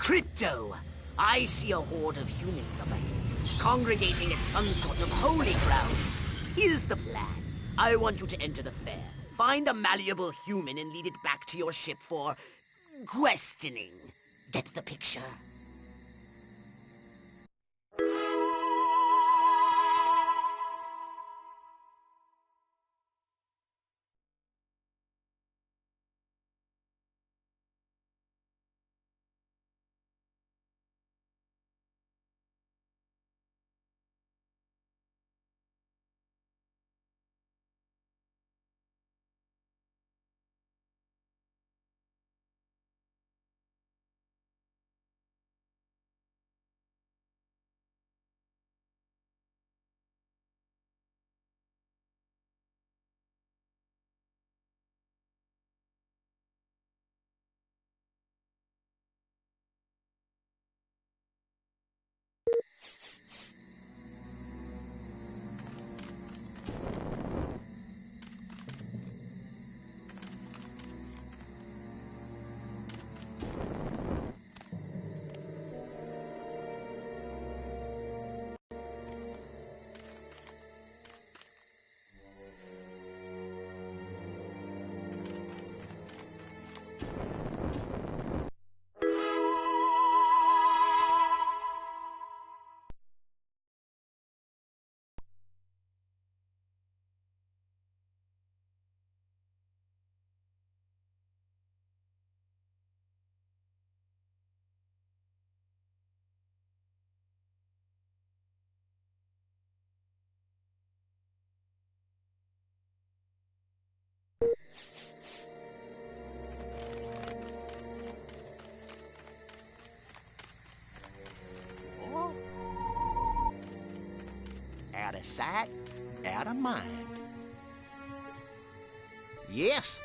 Crypto! I see a horde of humans up ahead, congregating at some sort of holy ground. Here's the plan. I want you to enter the fair, find a malleable human and lead it back to your ship for questioning. Get the picture? Out of sight, out of mind. Yes.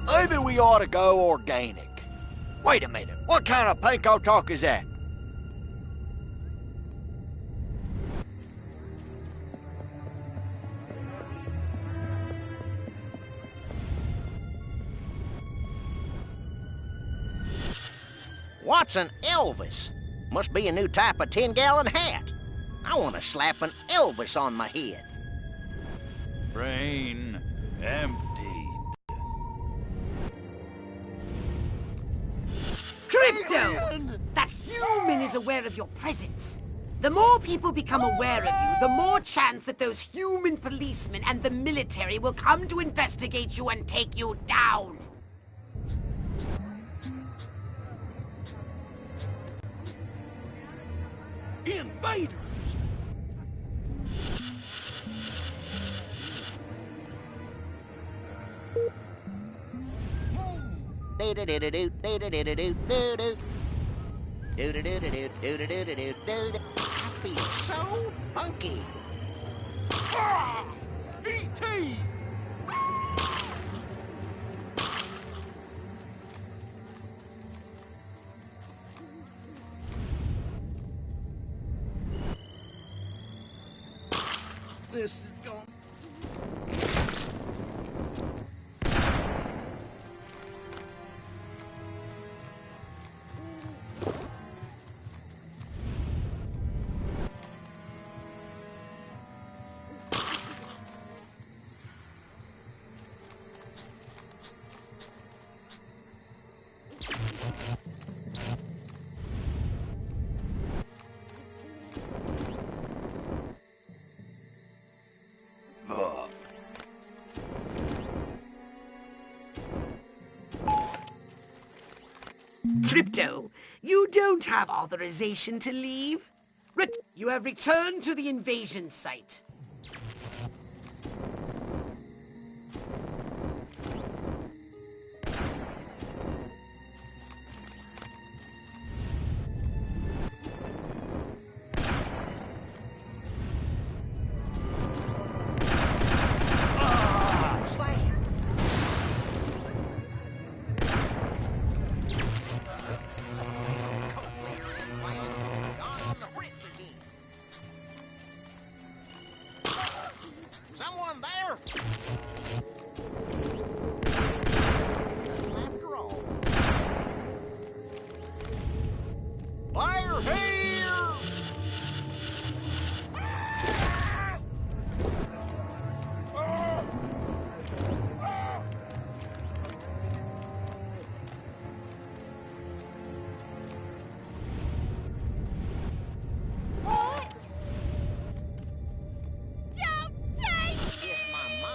Maybe we ought to go organic. Wait a minute, what kind of panko talk is that? What's an Elvis? Must be a new type of 10-gallon hat. I want to slap an Elvis on my head. Brain emptied. Crypto! That human is aware of your presence. The more people become aware of you, the more chance that those human policemen and the military will come to investigate you and take you down. Invaders! I feel so funky. E.T. This is going... Crypto, you don't have authorization to leave. You have returned to the invasion site. After all. Fire here!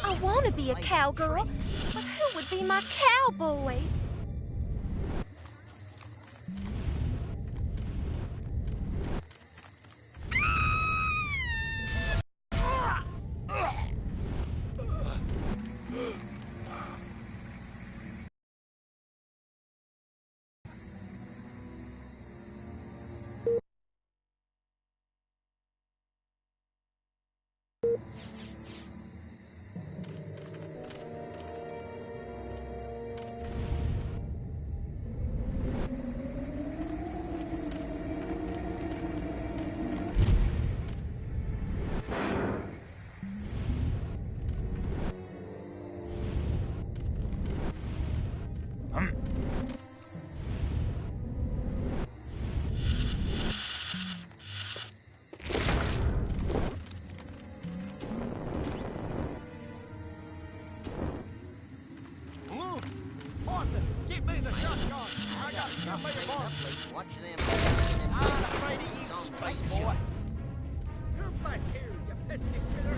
I want to be a cowgirl, but who would be my cowboy? Get me the shotgun. I got to shoot me a mark. Watch them. I'm afraid of you, space boy. Come back here, you pesky critter.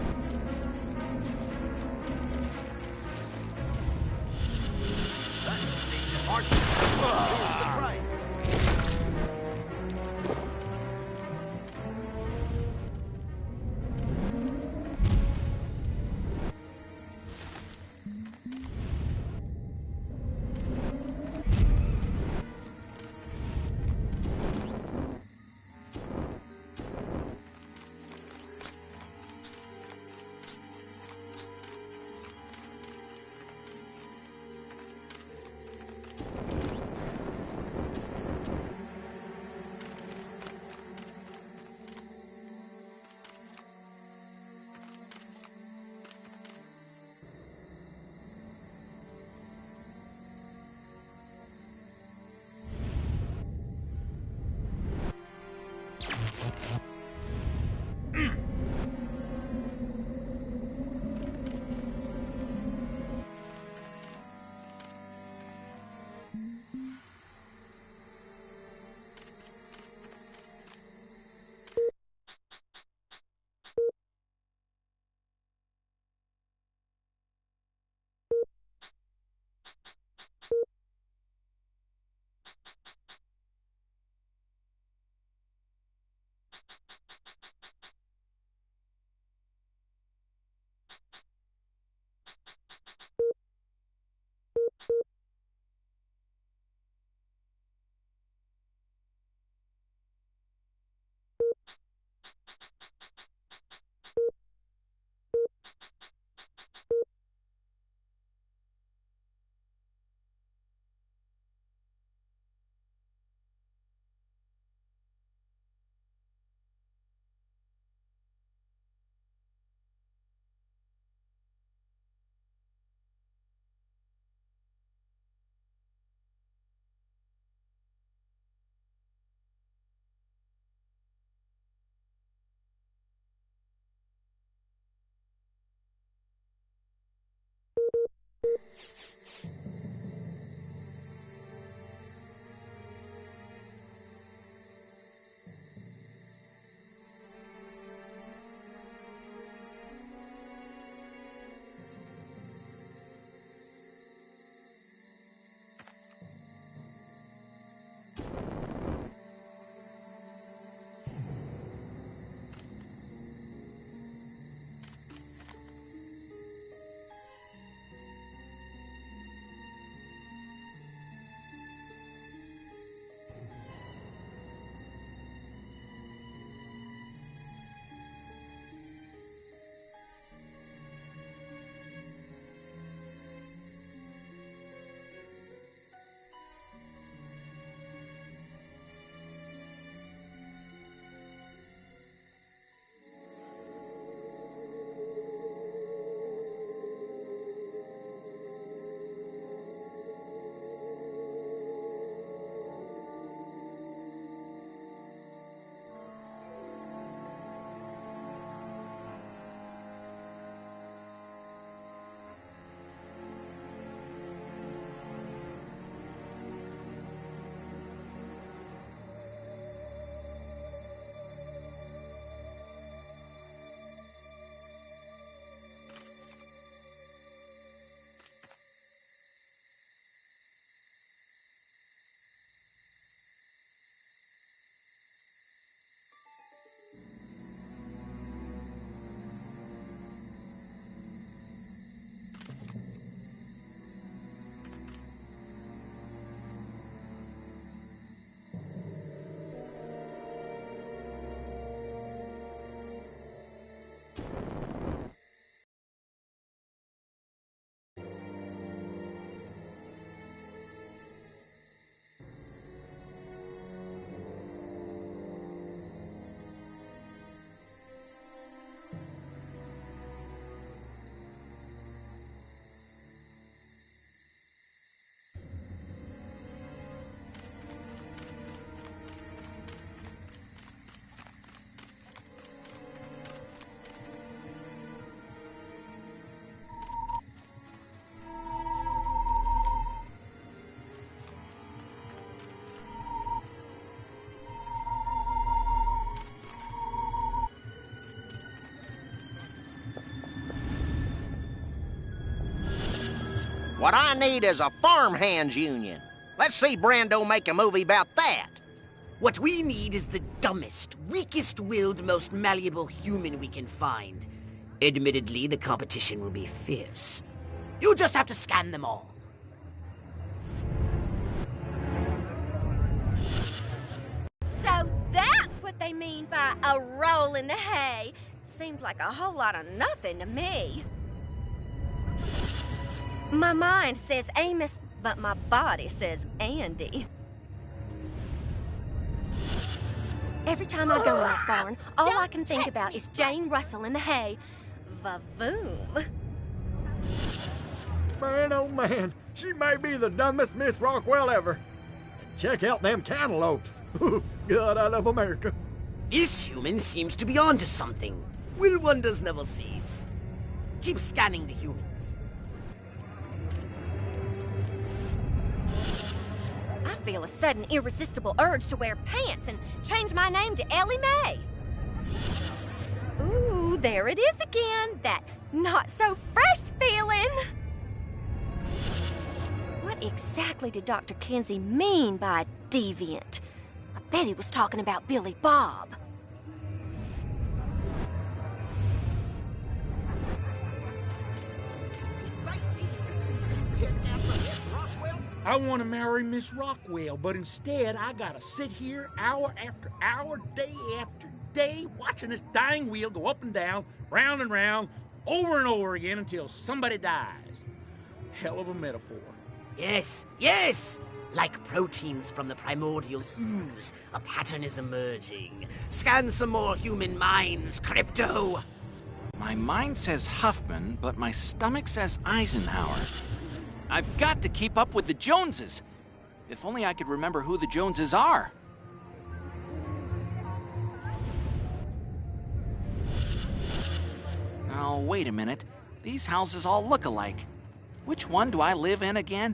Hunting season, Archie. Here's the prey. What I need is a farmhands union. Let's see Brando make a movie about that. What we need is the dumbest, weakest-willed, most malleable human we can find. Admittedly, the competition will be fierce. You'll just have to scan them all. So that's what they mean by a roll in the hay. Seemed like a whole lot of nothing to me. My mind says Amos, but my body says Andy. Every time I go in that barn, all I can think about is Jane Russell in the hay. Va-voom. Man, oh man, she may be the dumbest Miss Rockwell ever. Check out them cantaloupes. God, I love America. This human seems to be onto something. Will wonders never cease? Keep scanning the humans. I feel a sudden irresistible urge to wear pants and change my name to Ellie Mae. Ooh, there it is again, that not-so-fresh feeling. What exactly did Dr. Kinsey mean by deviant? I bet he was talking about Billy Bob. I want to marry Miss Rockwell, but instead I gotta sit here hour after hour, day after day, watching this dying wheel go up and down, round and round, over and over again until somebody dies. Hell of a metaphor. Yes, yes! Like proteins from the primordial ooze, a pattern is emerging. Scan some more human minds, Crypto! My mind says Huffman, but my stomach says Eisenhower. I've got to keep up with the Joneses. If only I could remember who the Joneses are. Now, wait a minute. These houses all look alike. Which one do I live in again?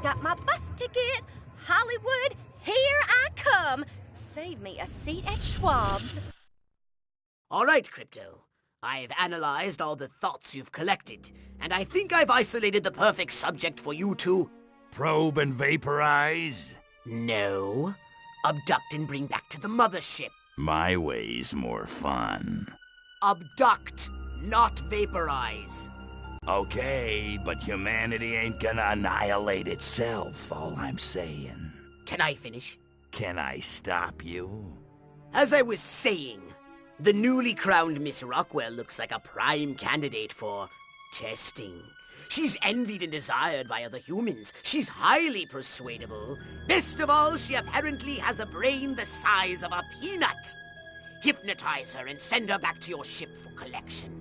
Got my bus ticket. Hollywood, here I come. Save me a seat at Schwab's. All right, Crypto. I've analyzed all the thoughts you've collected, and I think I've isolated the perfect subject for you to... Probe and vaporize? No. Abduct and bring back to the mothership. My way's more fun. Abduct, not vaporize. Okay, but humanity ain't gonna annihilate itself, all I'm saying. Can I finish? Can I stop you? As I was saying, the newly crowned Miss Rockwell looks like a prime candidate for testing. She's envied and desired by other humans. She's highly persuadable. Best of all, she apparently has a brain the size of a peanut. Hypnotize her and send her back to your ship for collection.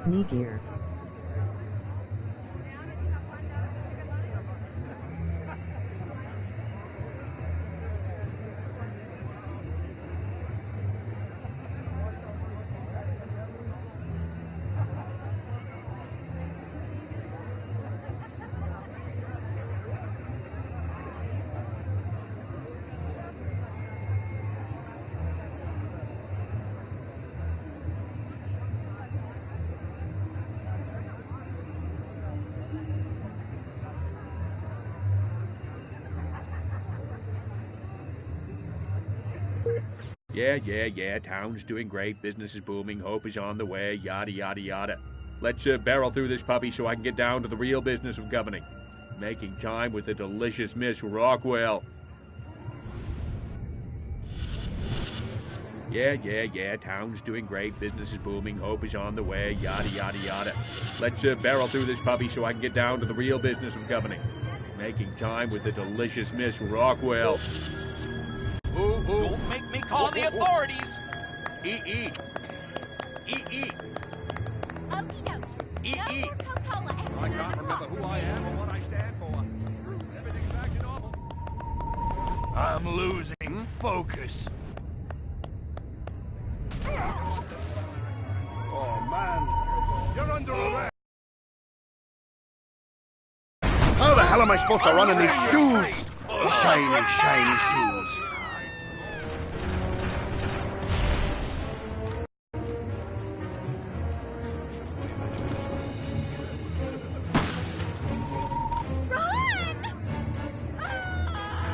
Knee gear. Yeah, town's doing great, business is booming, hope is on the way, yada, yada, yada. Let's barrel through this puppy so I can get down to the real business of governing. Making time with the delicious Miss Rockwell. Yeah, town's doing great, business is booming, hope is on the way, yada, yada, yada. Let's barrel through this puppy so I can get down to the real business of governing. Making time with the delicious Miss Rockwell. Don't make me call the authorities! Eat. Okie dokie. No more Coca-Cola after I 9 can't remember o'clock. who I am or what I stand for. Everything's back to normal. I'm losing focus. Oh, man. You're under arrest. How the hell am I supposed to run in these shoes? Shiny shoes.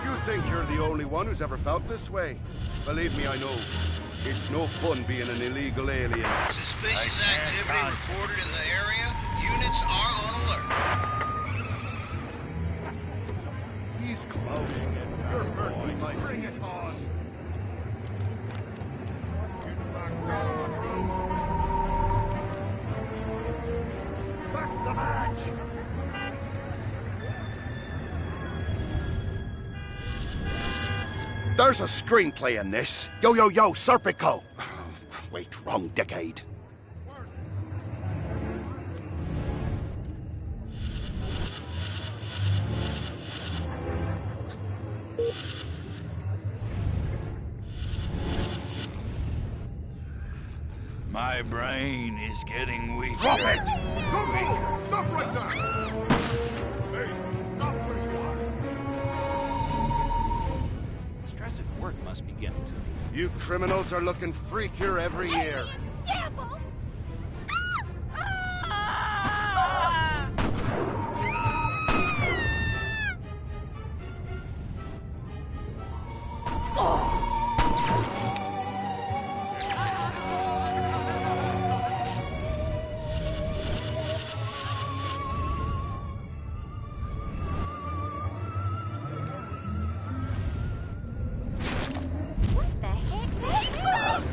You think you're the only one who's ever felt this way? Believe me, I know. It's no fun being an illegal alien. Suspicious activity reported in the area. Units are on alert. He's closing it. You're hurting my Bring it on. Back the match. There's a screenplay in this. Yo, Serpico. Wait, wrong decade. My brain is getting weak. Drop it! Don't move! Stop right there! Hey, stop where you are. Stress at work must be getting to me. You criminals are looking freakier every year. Devil! What the heck? Take off!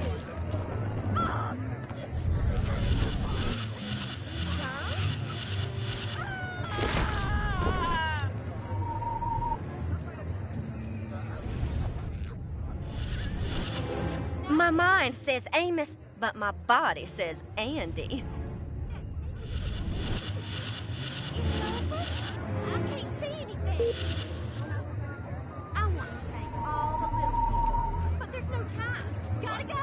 My mind says Amos, but my body says Andy. I can't see anything. I want to thank all the little people, but there's no time. Gotta go.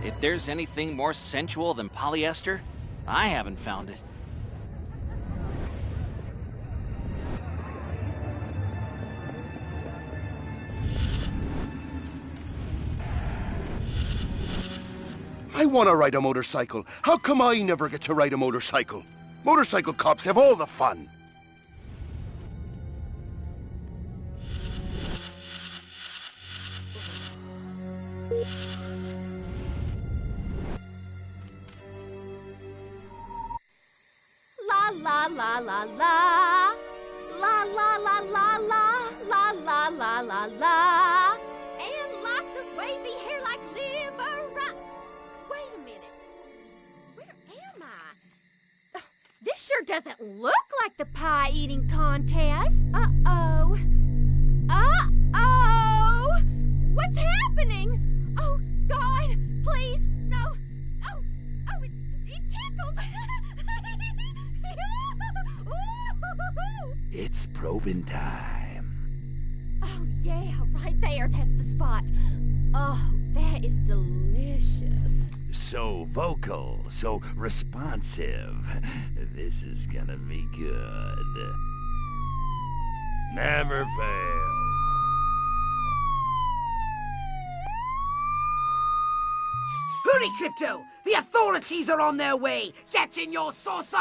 If there's anything more sensual than polyester, I haven't found it. I want to ride a motorcycle. How come I never get to ride a motorcycle? Motorcycle cops have all the fun. La la la la la. La la la la la. La la la la la. And lots of wavy hair like liver. Wait a minute. Where am I? This sure doesn't look like the pie eating contest. Uh-oh. Uh-oh! What's happening? Oh, God, please, no. Oh, it tickles. It's probing time. Oh, yeah, right there. That's the spot. Oh, that is delicious. So vocal, so responsive. This is gonna be good. Never fails. Hurry, Crypto! The authorities are on their way! Get in your saucer!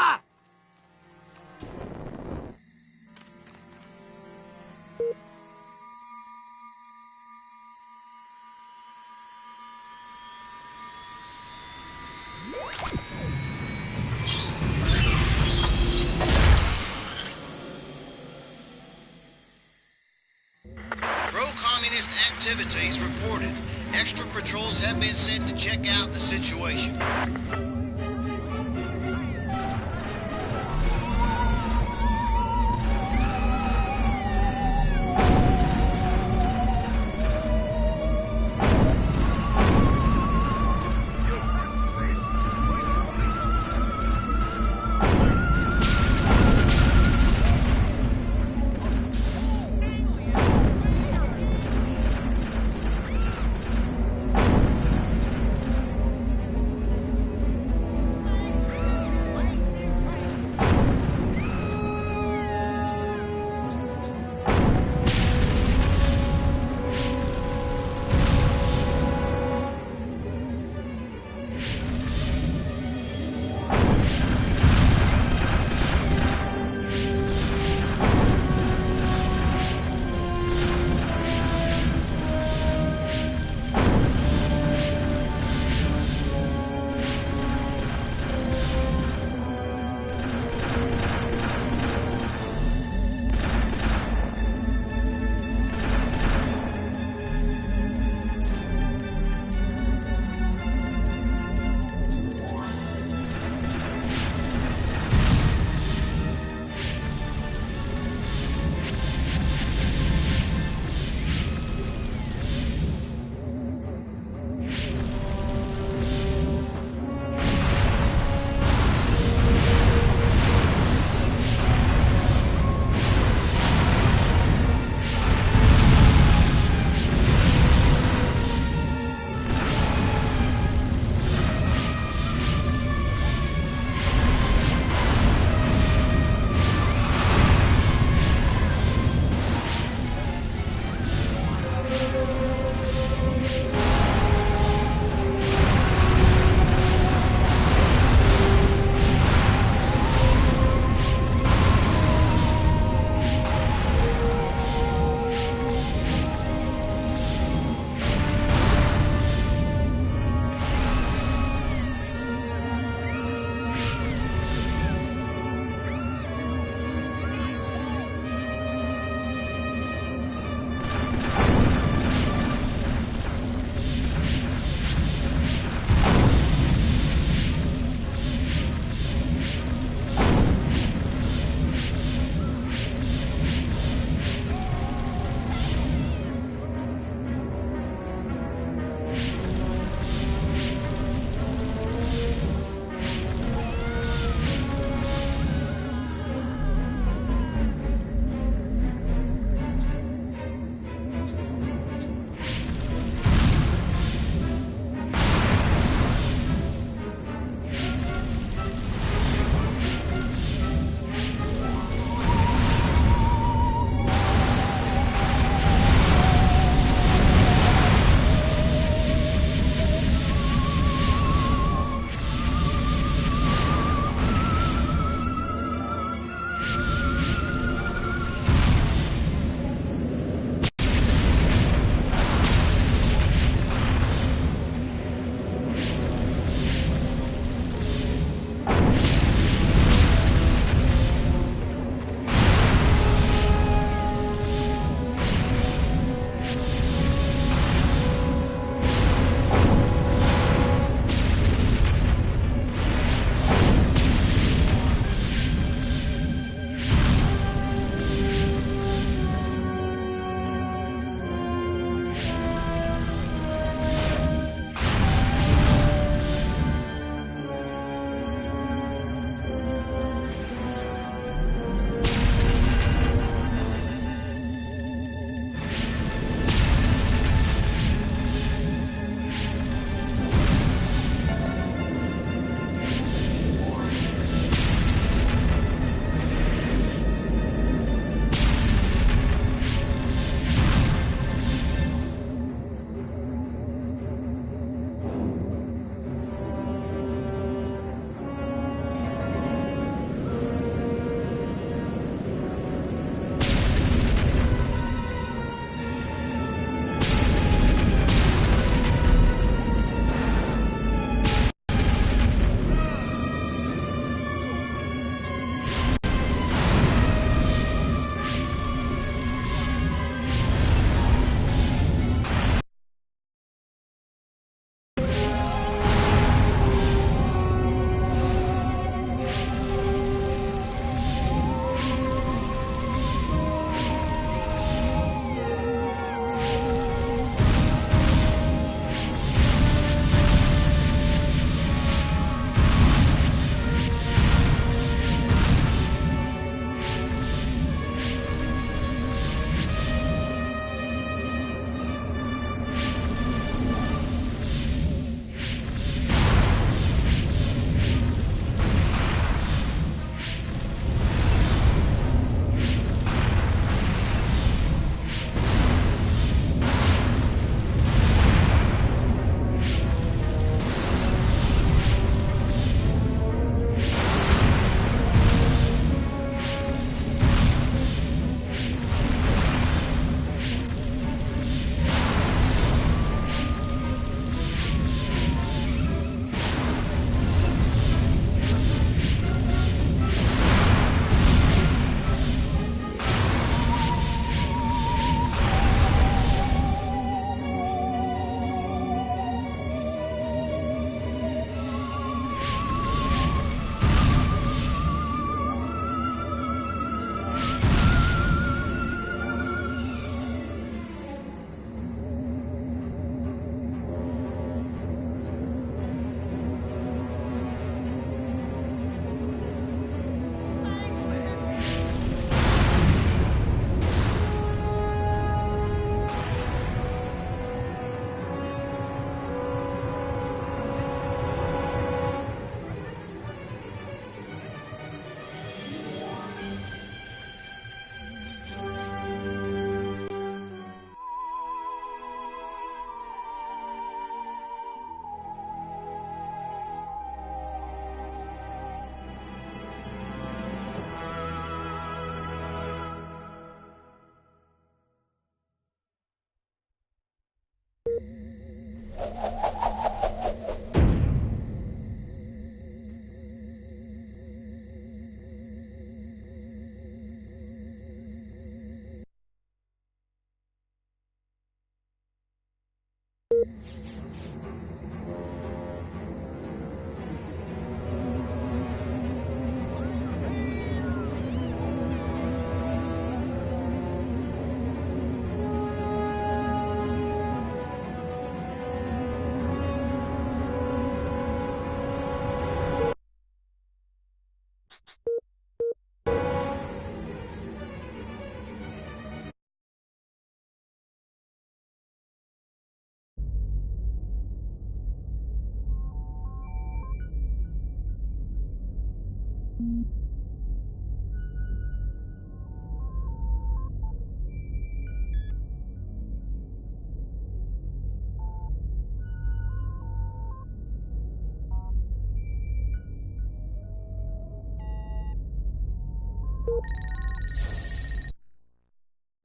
Pro-communist activities reported. Extra patrols have been sent to check out the situation.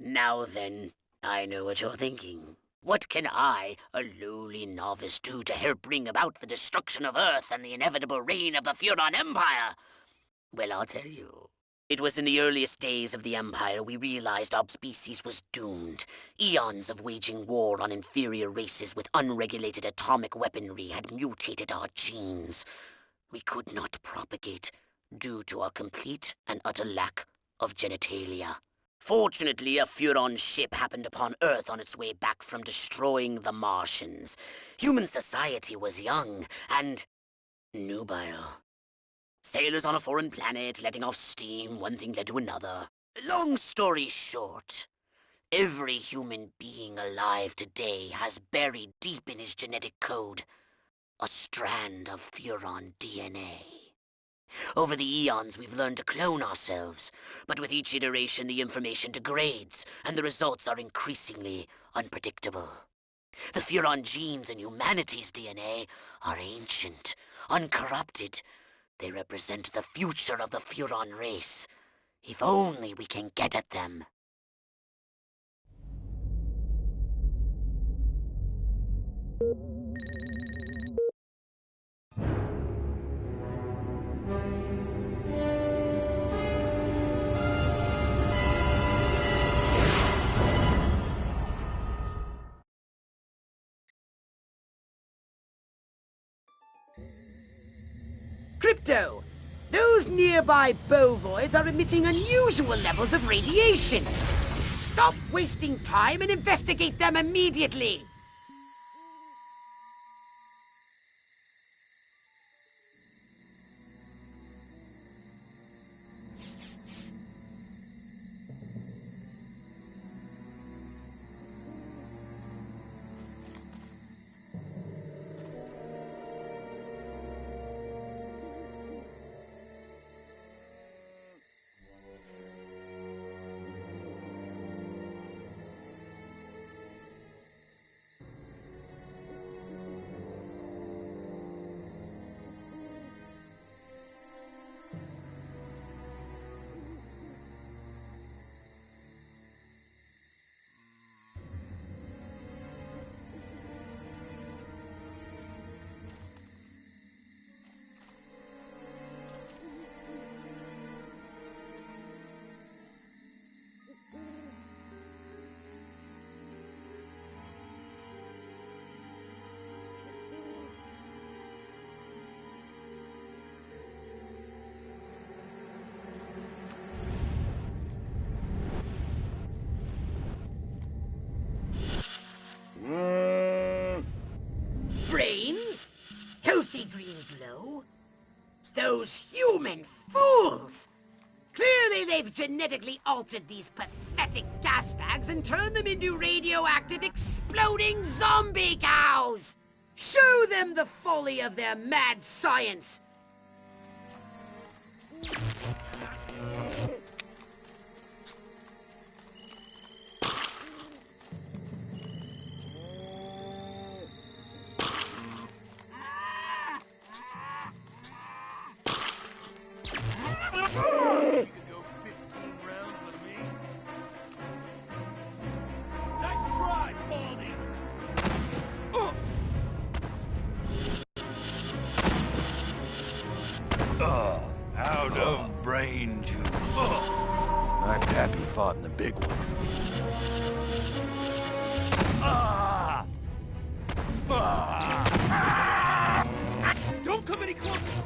Now then, I know what you're thinking. What can I, a lowly novice, do to help bring about the destruction of Earth and the inevitable reign of the Furon Empire? Well, I'll tell you. It was in the earliest days of the Empire we realized our species was doomed. Eons of waging war on inferior races with unregulated atomic weaponry had mutated our genes. We could not propagate due to our complete and utter lack of genitalia. Fortunately, a Furon ship happened upon Earth on its way back from destroying the Martians. Human society was young and nubile. Sailors on a foreign planet, letting off steam, one thing led to another. Long story short, every human being alive today has buried deep in his genetic code a strand of Furon DNA. Over the eons, we've learned to clone ourselves, but with each iteration the information degrades, and the results are increasingly unpredictable. The Furon genes in humanity's DNA are ancient, uncorrupted. They represent the future of the Furon race. If only we can get at them. Crypto! Those nearby bovoids are emitting unusual levels of radiation. Stop wasting time and investigate them immediately! Brains? Healthy green glow? Those human fools! Clearly they've genetically altered these pathetic gas bags and turned them into radioactive exploding zombie cows! Show them the folly of their mad science! Out of brain juice. My pappy fought in the big one. Don't come any closer!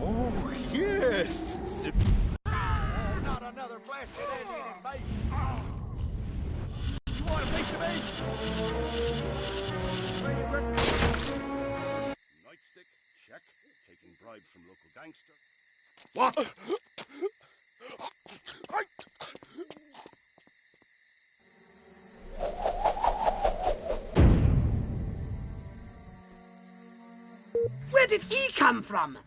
Oh, yes! Not another blasted engine invasion! You want a piece of me? Nightstick, check. bribes from local gangsters. What? Where did he come from?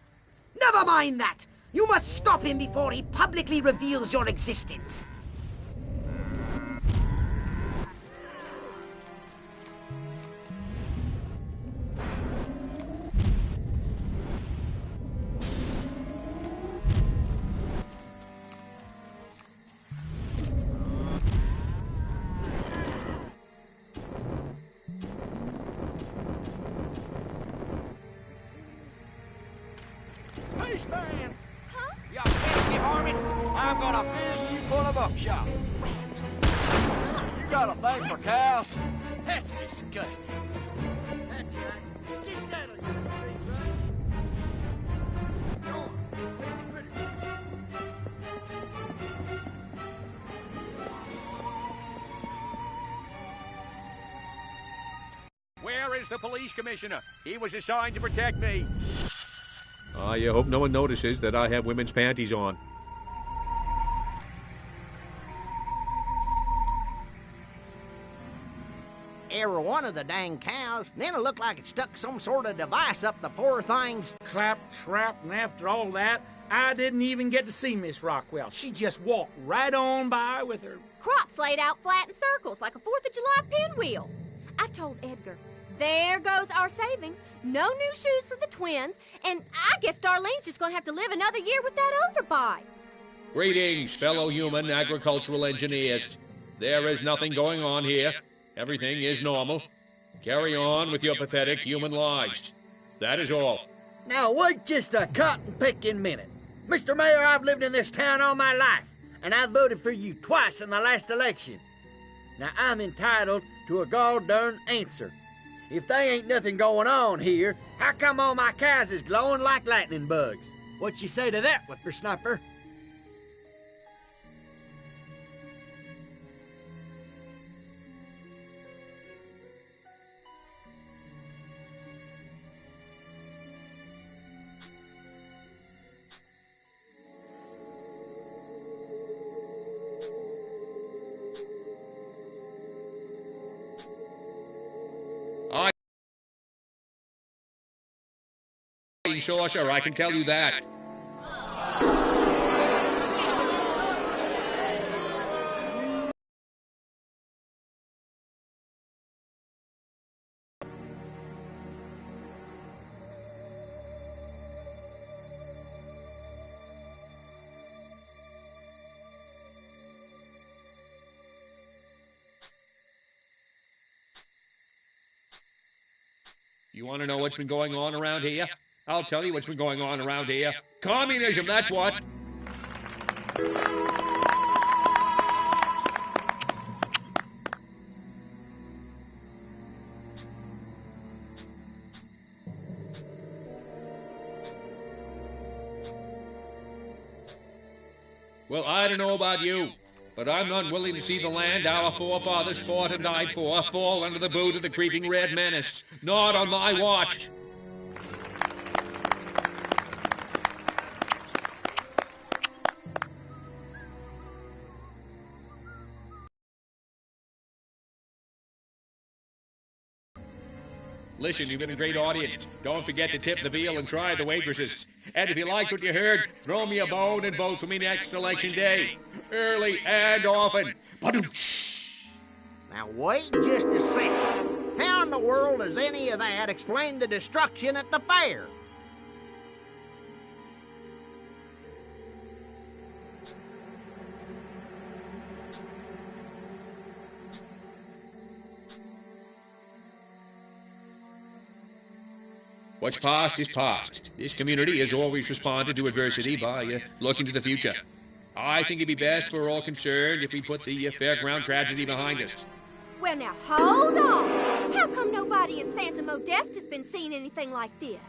Never mind that. You must stop him before he publicly reveals your existence. Spaceman! Huh? You pesky varmint! I'm gonna fill you full of upshot. You got a thing for cows? That's disgusting. That's right. Skedaddle, you little thing, right? Go on, where'd you put it? Where is the police commissioner? He was assigned to protect me. I hope no one notices that I have women's panties on. Every one of the dang cows, then it looked like it stuck some sort of device up the poor thing's... Clap, trap, and after all that, I didn't even get to see Miss Rockwell. She just walked right on by with her... Crops laid out flat in circles like a 4th of July pinwheel. I told Edgar, there goes our savings, no new shoes for the twins, and I guess Darlene's just gonna have to live another year with that overbuy. Greetings, fellow human agricultural engineers. There is nothing going on here. Everything is normal. Carry on with your pathetic human lives. That is all. Now wait just a cotton-picking minute. Mr. Mayor, I've lived in this town all my life, and I voted for you twice in the last election. Now I'm entitled to a gall-darn answer. If they ain't nothing going on here, how come all my cows is glowing like lightning bugs? What you say to that, whippersnapper? Saucer, I can tell you that. You want to know what's been going on around here? I'll tell you what's been going on around here. Communism, that's what. Well, I don't know about you, but I'm not willing to see the land our forefathers fought and died for fall under the boot of the creeping red menace. Not on my watch. Listen, you've been a great audience. Don't forget to tip the veal and try the waitresses. And if you liked what you heard, throw me a bone and vote for me next election day. Early and often. Now wait just a second. How in the world does any of that explain the destruction at the fair? What's past is past. This community has always responded to adversity by looking to the future. I think it'd be best for all concerned if we put the fairground tragedy behind us. Well, now, hold on. How come nobody in Santa Modeste has been seeing anything like this?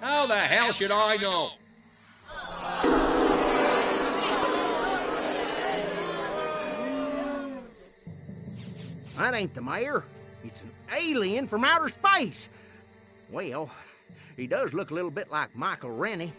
How the hell should I know? That ain't the mayor. It's an alien from outer space. Well, he does look a little bit like Michael Rennie.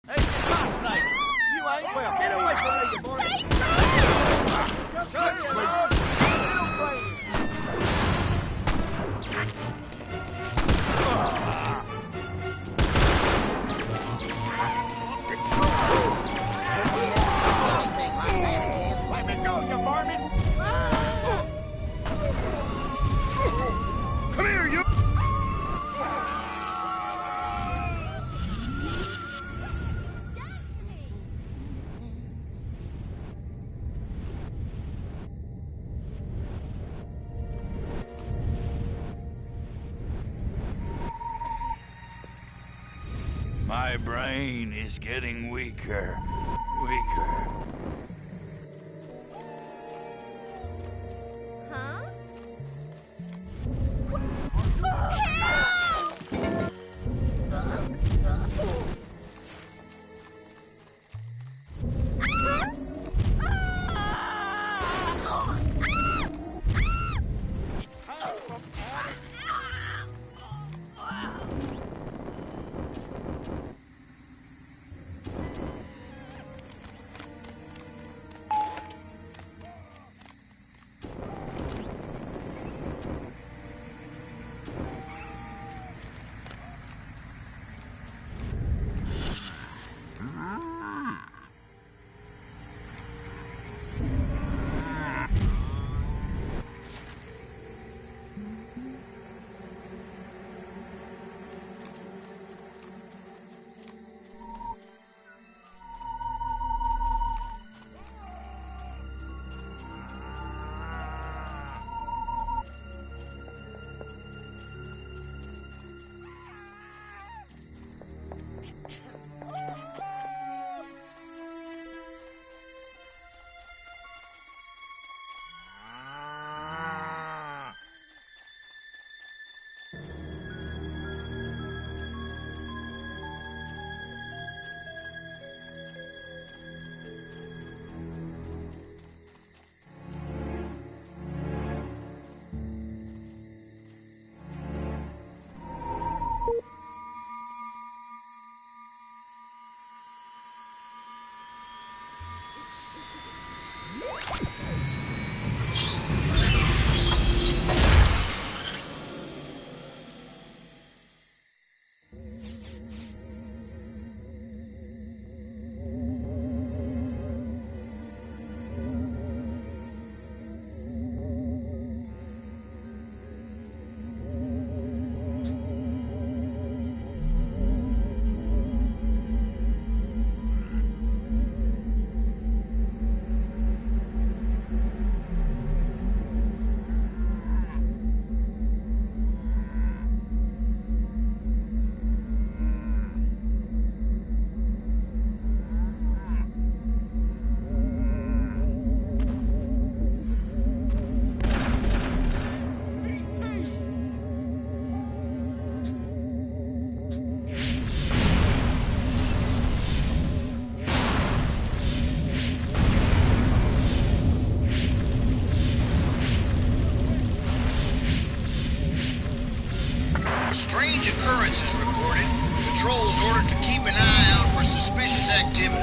Hey, stop, Snakes! You ain't welcome. Get away from me, you boy! Shut your mouth! Let me go, you varmint! Come here, you! My brain is getting weaker. Weaker. Huh? Strange occurrences reported. patrols ordered to keep an eye out for suspicious activity.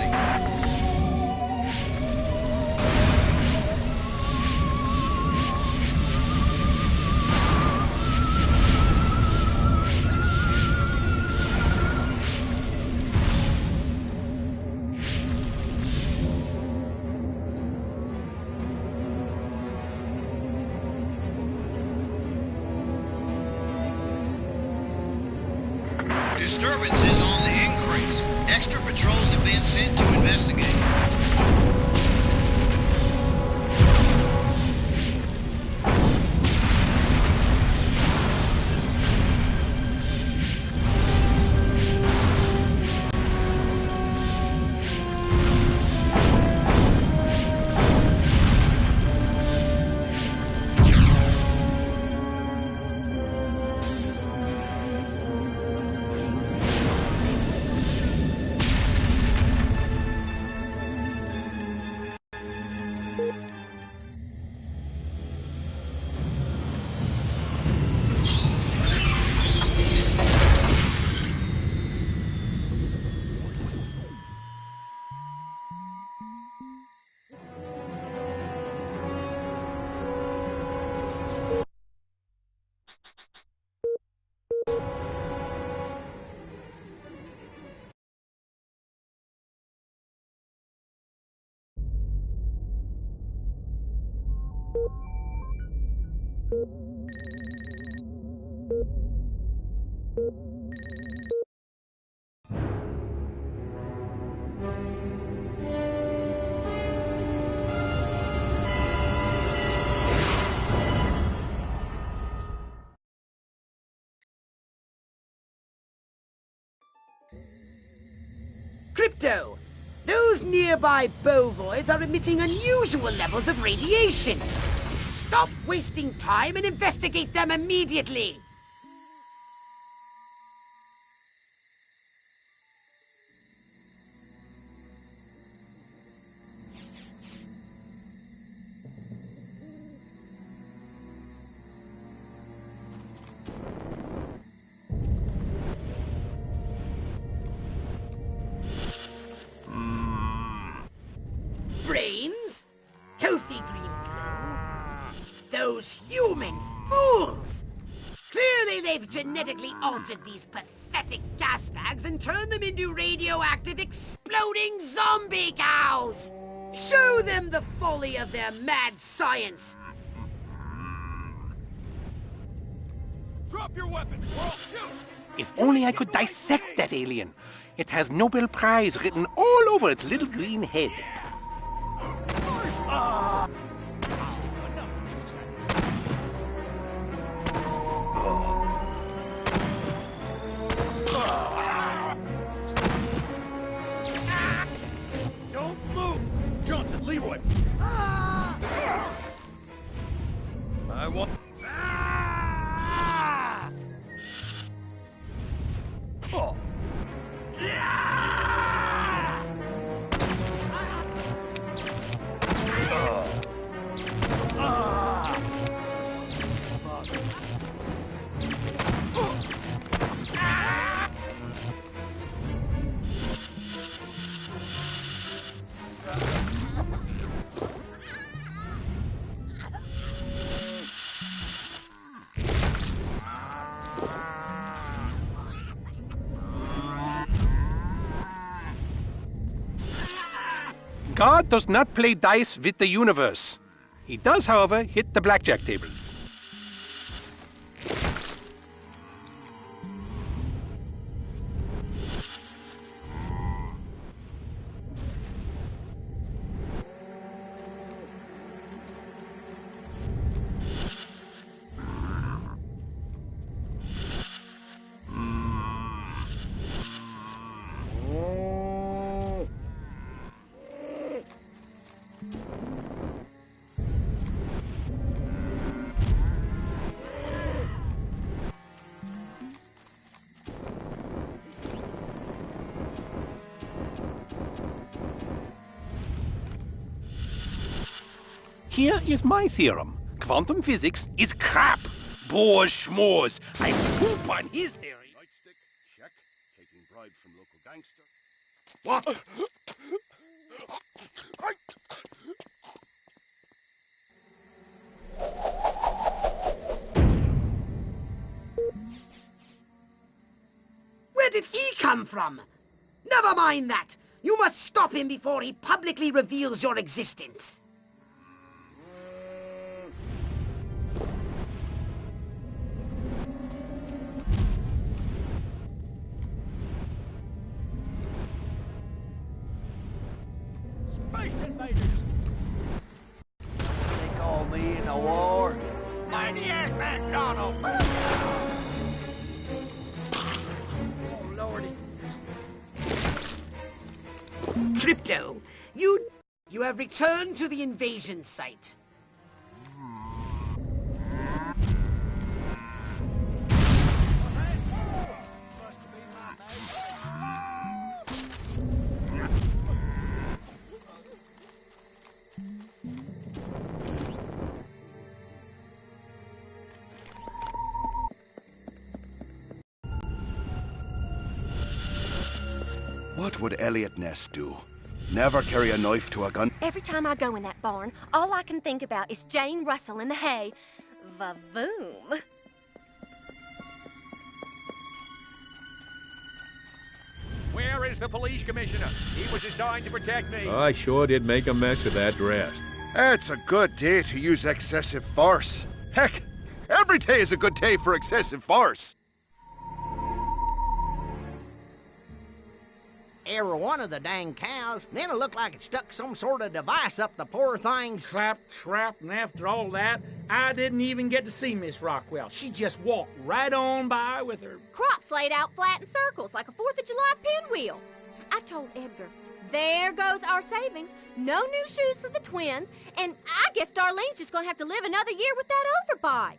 Disturbances on the increase. Extra patrols have been sent to investigate. Crypto! Those nearby bovoids are emitting unusual levels of radiation. Stop wasting time and investigate them immediately! Brains? Healthy green glow? Those human fools! Clearly they've genetically altered these pathetic gas bags and turned them into radioactive exploding zombie cows! Show them the folly of their mad science! Drop your weapons, or I'll shoot! If only I could dissect that alien. It has Nobel Prize written all over its little green head. Don't move! Johnson, Leroy! I want... Oh. God does not play dice with the universe. He does, however, hit the blackjack tables. Here is my theorem. Quantum physics is crap. Bohr's schmores. I poop on his theory. Nightstick, check. Taking bribes from local gangsters. What? Where did he come from? Never mind that. You must stop him before he publicly reveals your existence. Space invaders! They call me in the war Maniac McDonald! Oh, Lordy. Crypto, you have returned to the invasion site. What would Elliot Ness do? Never carry a knife to a gun? Every time I go in that barn, all I can think about is Jane Russell in the hay. Va-voom. Where is the police commissioner? He was assigned to protect me. I sure did make a mess of that dress. It's a good day to use excessive force. Heck, every day is a good day for excessive force. Every one of the dang cows, then it looked like it stuck some sort of device up the poor thing's... Claptrap, and after all that, I didn't even get to see Miss Rockwell. She just walked right on by with her... Crops laid out flat in circles like a 4th of July pinwheel. I told Edgar, there goes our savings, no new shoes for the twins, and I guess Darlene's just gonna have to live another year with that overbite.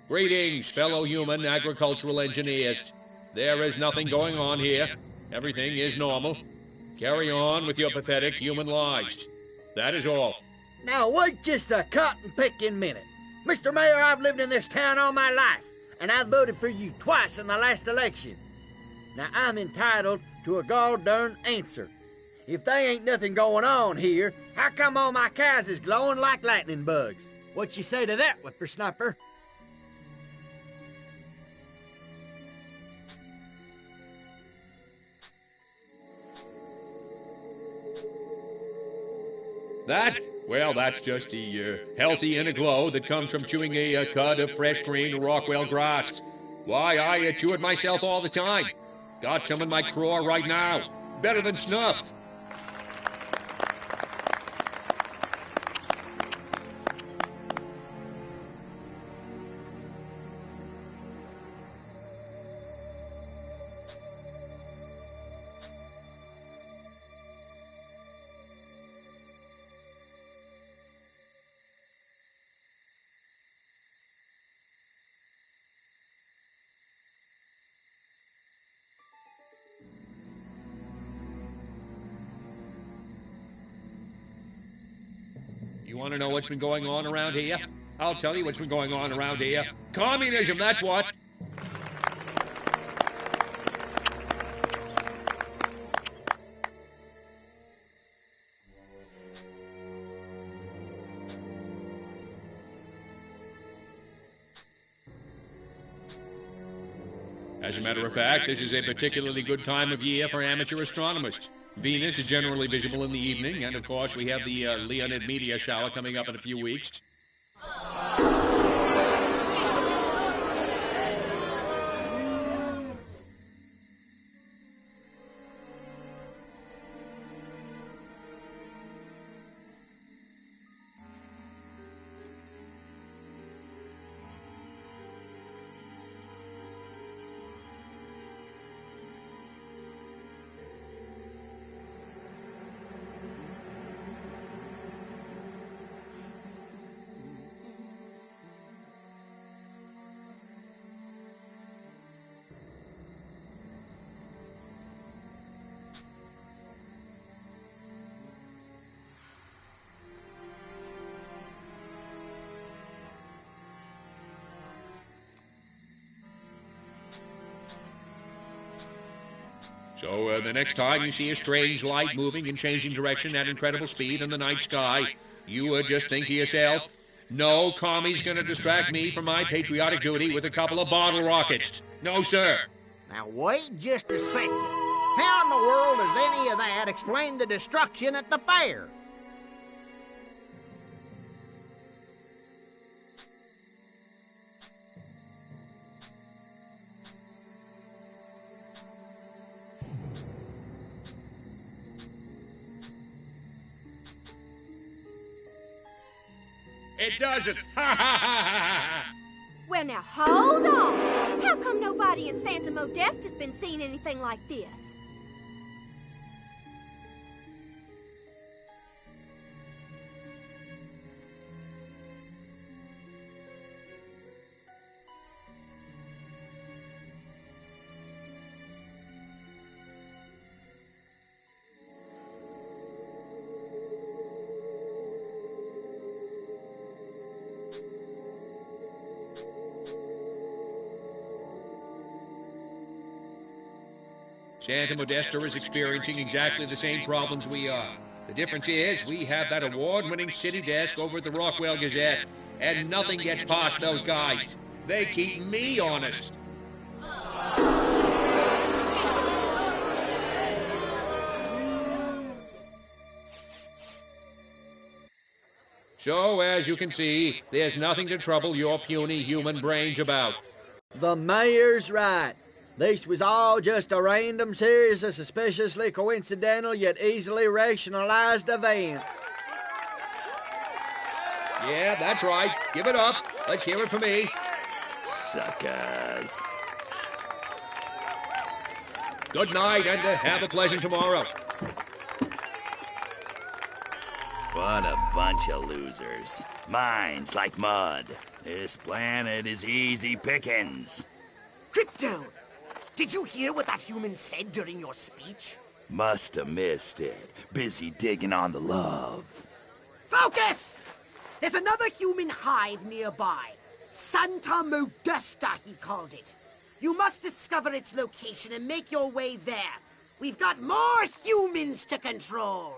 Greetings, fellow human agricultural engineers. There is nothing going on here. Everything is normal. Carry on with your pathetic human lives. That is all. Now wait just a cotton-picking minute. Mr. Mayor, I've lived in this town all my life, and I voted for you twice in the last election. Now I'm entitled to a gall-darn answer. If they ain't nothing going on here, how come all my cows is glowing like lightning bugs? What you say to that, whippersnapper? That? Well, that's just the healthy inner glow that comes from chewing a cud of fresh green Rockwell grass. Why, I chew it myself all the time. Got some in my craw right now. Better than snuff. You want to know what's been going on around here? I'll tell you what's been going on around here. Communism, that's what! As a matter of fact, this is a particularly good time of year for amateur astronomers. Venus is generally visible in the evening, and of course we have the Leonid meteor shower coming up in a few weeks. So the next time you see a strange light moving and changing direction at incredible speed in the night sky, you just think to yourself, no commie's gonna distract me from my patriotic duty with a couple of bottle rockets. No, sir. Now, wait just a second. How in the world does any of that explain the destruction at the fair? It doesn't. Ha ha ha ha ha! Well, now, hold on. How come nobody in Santa Modeste has been seeing anything like this? Santa Modesta is experiencing exactly the same problems we are. The difference is we have that award-winning city desk over at the Rockwell Gazette, and nothing gets past those guys. They keep me honest. So, as you can see, there's nothing to trouble your puny human brains about. The mayor's right. This was all just a random series of suspiciously coincidental yet easily rationalized events. Yeah, that's right. Give it up. Let's hear it from me. Suckers. Good night, and have a pleasant tomorrow. What a bunch of losers. Minds like mud. This planet is easy pickings. Crypto! Did you hear what that human said during your speech? Must have missed it. Busy digging on the love. Focus! There's another human hive nearby. Santa Modesta, he called it. You must discover its location and make your way there. We've got more humans to control.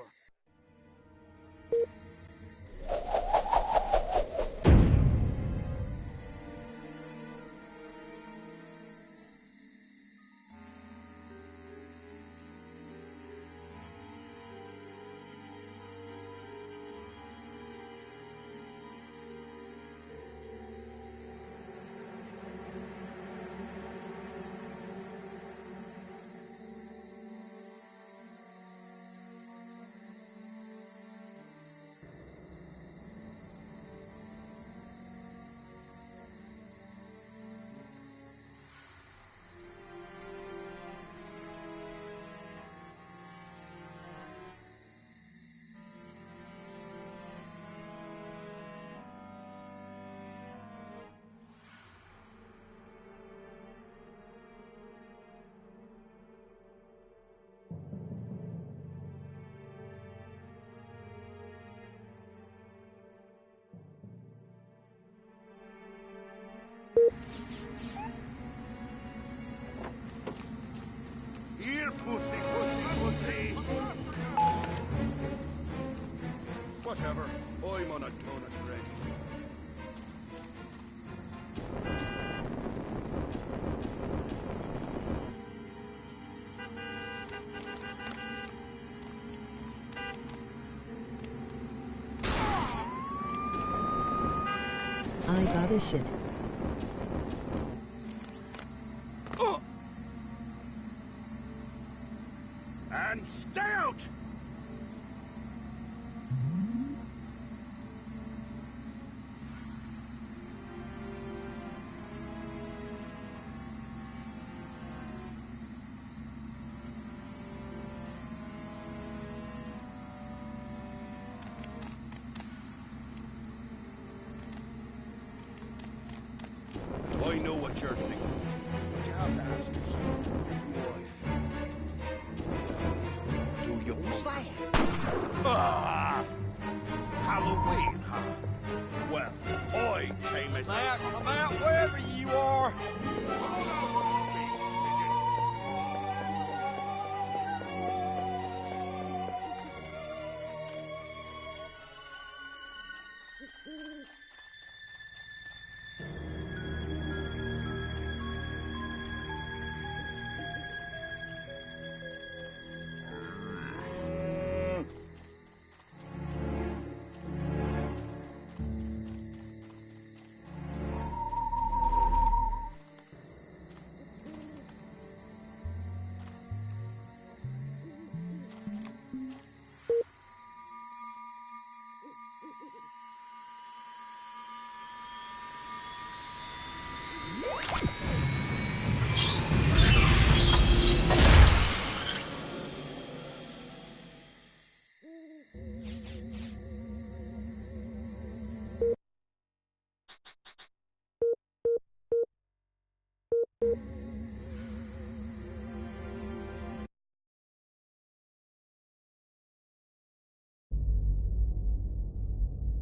Here, pussy, pussy, pussy. Whatever. I'm on a donut break. I got a shit. And stay out! I know what you're thinking, but you have to ask yourself, do you like? Ah! Halloween, huh? Well, I came as... Come out wherever you are.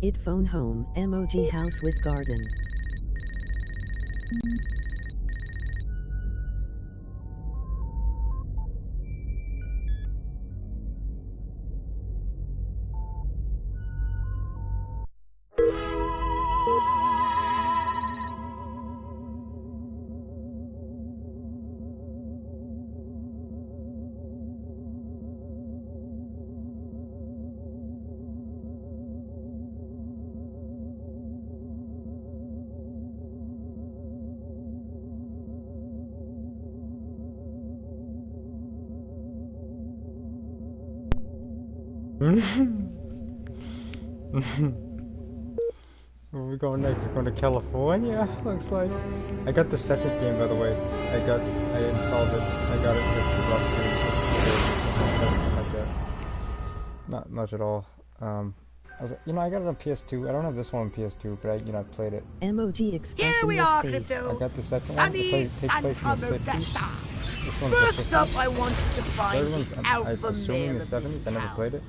It phone home, MOG house with garden. Where are we going next? We're going to California, looks like. I got the second game, by the way. I installed it. I got it for $2. Like that. Not much at all. I was, I got it on PS2. I don't have this one on PS2, but I played it. MOG expression. Here we are, face. Crypto. I got the second Sunny one. It takes place in the 60s. This one's First the 50s. up, I want you to find the alpha I'm assuming male the of 70s. this I never town. played it.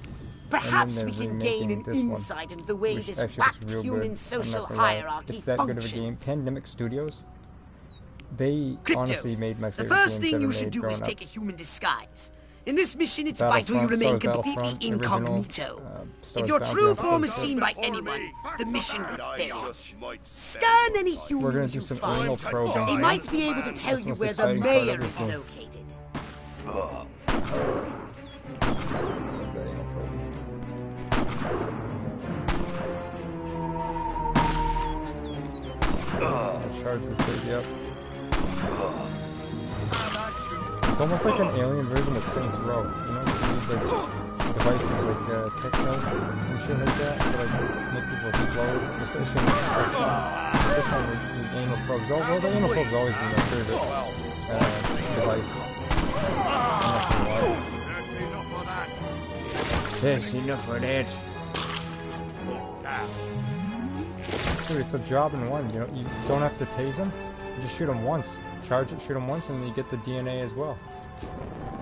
Perhaps we can gain an insight into the way which this actually looks whacked real human good. social I'm not gonna lie. hierarchy It's that good of a game. functions. Pandemic Studios. They Crypto, honestly made my the favorite first games thing ever you made should do growing is up. take a human disguise. In this mission, it's vital you Battlefront, remain Star Wars completely Battlefront, original, incognito. Star If Wars your true Battlefront. form is seen by anyone, the mission will fail. Scan any We're gonna humans do you some find. anal probing. They might be able to tell That's the you most where the exciting part of mayor is everything. located. Charge this baby up. It's almost like an alien version of Saints Row. You know, you use like devices like techno and shit like that to like make people explode. Especially in this one with the anal probes. Well, the anal probes always been my favorite device. That's enough of that. Dude, it's a job in one. You don't have to tase them. You just shoot them once. Charge it, shoot them once, and then you get the DNA as well. You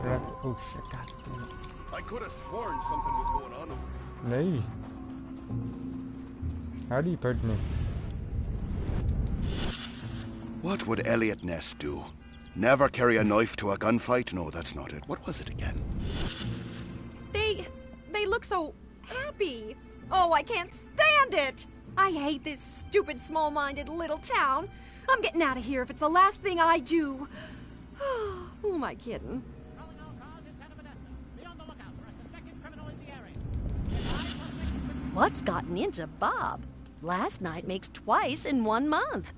don't have to, oh shit, god damn it. I could have sworn something was going on over there. Nay. How do you pardon me? What would Elliot Ness do? Never carry a knife to a gunfight? No, that's not it. What was it again? They look so happy. Oh, I can't stand it. I hate this stupid, small-minded little town. I'm getting out of here if it's the last thing I do. Who am I kidding? What's gotten into Bob? Last night makes twice in 1 month.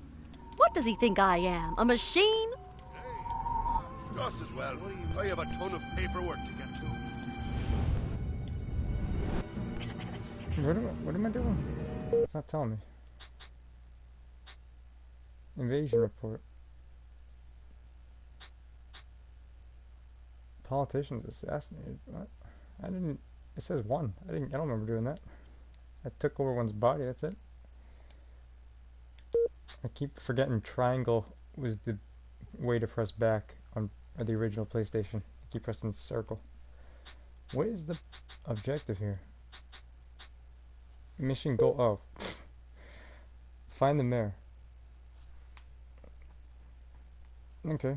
What does he think I am, a machine? Just as well. I have a ton of paperwork to get to. What am I doing? It's not telling me. Invasion report. Politicians assassinated. What? I didn't. It says one. I don't remember doing that. I took over one's body. That's it. I keep forgetting triangle was the way to press back on the original PlayStation. I keep pressing circle. What is the objective here? Mission goal. Oh. Find the mayor. Okay.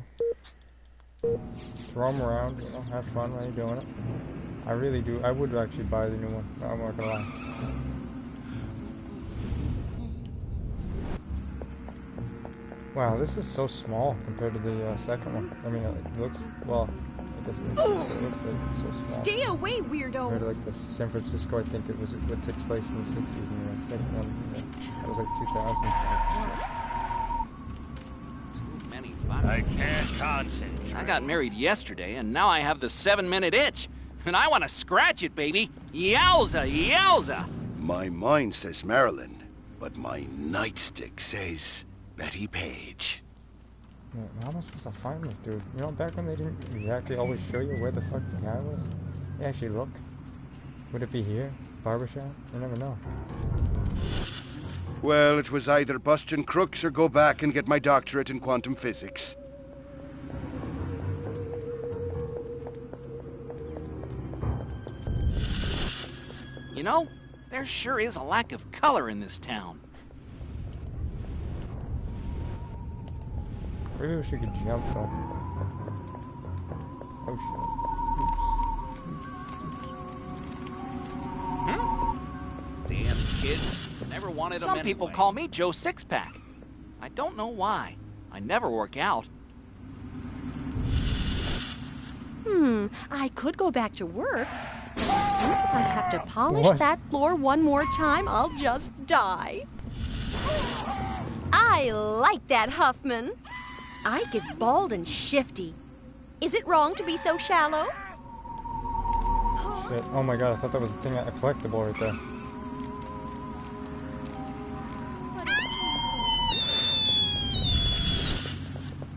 Throw them around, have fun while you're doing it. I really do. I would actually buy the new one. I'm not gonna lie. Wow, this is so small compared to the second one. I mean, it looks, well, it doesn't make sense, but it looks like it's so small. Stay away, weirdo! Compared to like the San Francisco, I think it was what takes place in the 60s, and the second one, that was like 2000s. I can't concentrate. I got married yesterday, and now I have the 7-minute itch. And I want to scratch it, baby. Yowza, yowza. My mind says Marilyn, but my nightstick says Betty Page. Yeah, how am I supposed to find this dude? You know, back when they didn't exactly always show you where the fuck the guy was? Yeah, actually, look. Would it be here? Barbershop? You never know. Well, it was either busting crooks or go back and get my doctorate in quantum physics. You know, there sure is a lack of color in this town. I really wish you could jump though. Oh shit. Damn kids. Never wanted them. Some people call me Joe Sixpack. I don't know why. I never work out. I could go back to work. But I think if I have to polish that floor one more time, I'll just die. I like that, Huffman. Ike is bald and shifty. Is it wrong to be so shallow? Shit. Oh my god, I thought that was a thing, a collectible right there.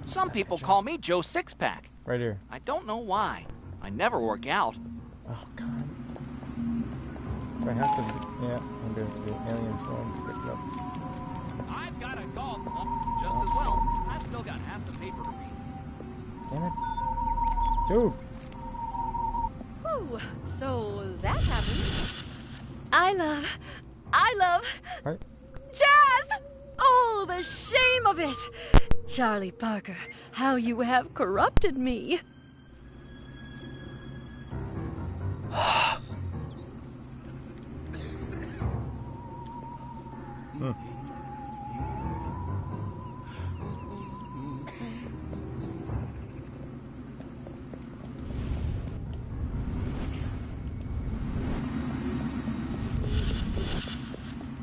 Some people call me Joe Sixpack. Right here. I don't know why. I never work out. Oh god. Do I have to be, yeah, I'm going to be an alien form to pick it up. I've got a golf club just as well. I've still got half the paper to read. Damn it. Dude. Ooh, so that happened. I love Right. jazz! Oh, the shame of it! Charlie Parker, how you have corrupted me.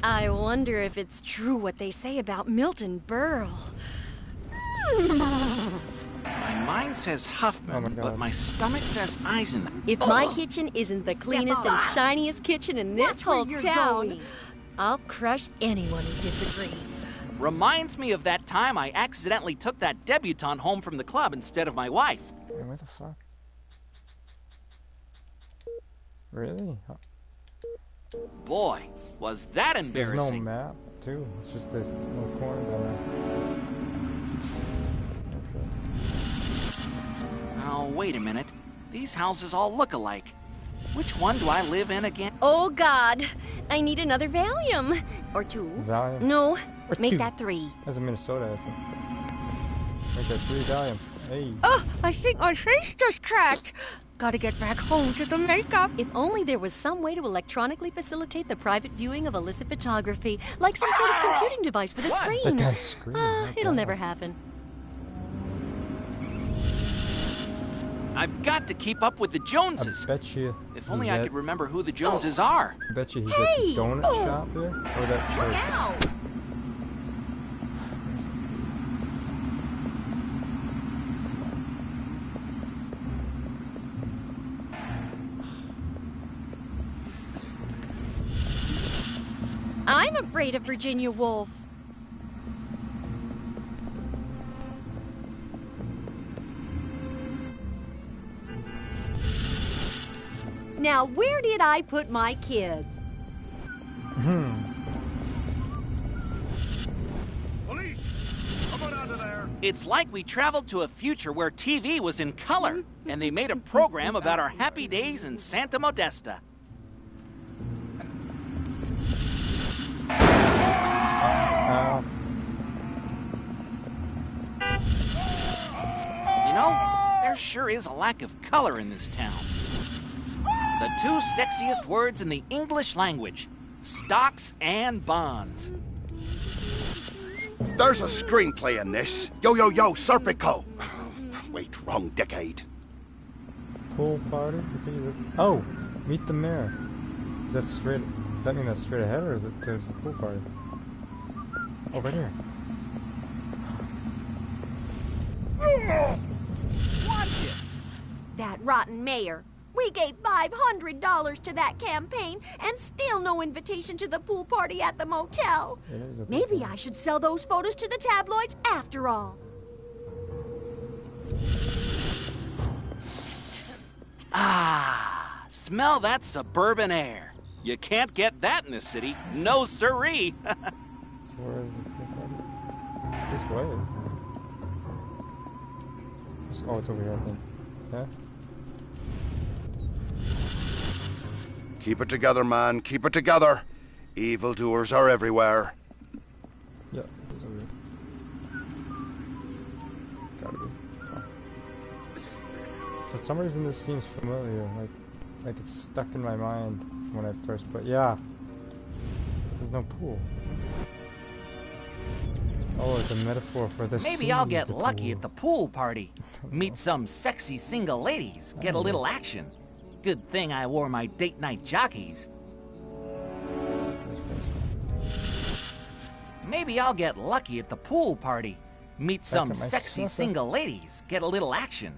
I wonder if it's true what they say about Milton Berle. My mind says Huffman, but my stomach says Eisen. If my kitchen isn't the cleanest and shiniest kitchen in this whole town, I'll crush anyone who disagrees. Reminds me of that time I accidentally took that debutante home from the club instead of my wife. Hey, what the fuck? Really? Boy, was that embarrassing. There's no map, too. It's just this little corner down there. Oh, wait a minute. These houses all look alike. Which one do I live in again? Oh, God. I need another Valium. Or 2. Valium? No, Or make 2. that 3. That's in Minnesota, that's it. Make that 3 Valium. Hey. Oh, I think my face just cracked. Gotta get back home to the makeup. If only there was some way to electronically facilitate the private viewing of illicit photography, like some sort of computing device with a screen. That guy's screaming. It'll never happen. I've got to keep up with the Joneses. I bet you. If only I could remember who the Joneses are. I bet you he's at the donut shop there, or that church. Look out! I'm afraid of Virginia Woolf. Now, where did I put my kids? Police! Come on out of there! It's like we traveled to a future where TV was in color, and they made a program about our happy days in Santa Modesta. You know, there sure is a lack of color in this town. The 2 sexiest words in the English language, stocks and bonds. There's a screenplay in this. Yo, yo, yo, Serpico. Wait, wrong decade. Pool party? Oh, meet the mayor. Is that straight? Does that mean that's straight ahead, or is it towards the pool party? Oh, right here. Watch it! That rotten mayor. We gave $500 to that campaign and still no invitation to the pool party at the motel. Maybe I should sell those photos to the tabloids after all. Ah, smell that suburban air. You can't get that in the city. No siree. So where is the pool party? It's this way. Oh, it's over here, I think. Yeah? Keep it together, man. Keep it together. Evildoers are everywhere. Yeah, it's over here. It's gotta be. Oh. For some reason, this seems familiar. Like it's stuck in my mind from when I first. But yeah, there's no pool. Oh, it's a metaphor for the Maybe I'll get lucky at the pool party. Meet some sexy single ladies. Get a little action. Good thing I wore my date night jockeys. Maybe I'll get lucky at the pool party. Meet some sexy single ladies. Get a little action.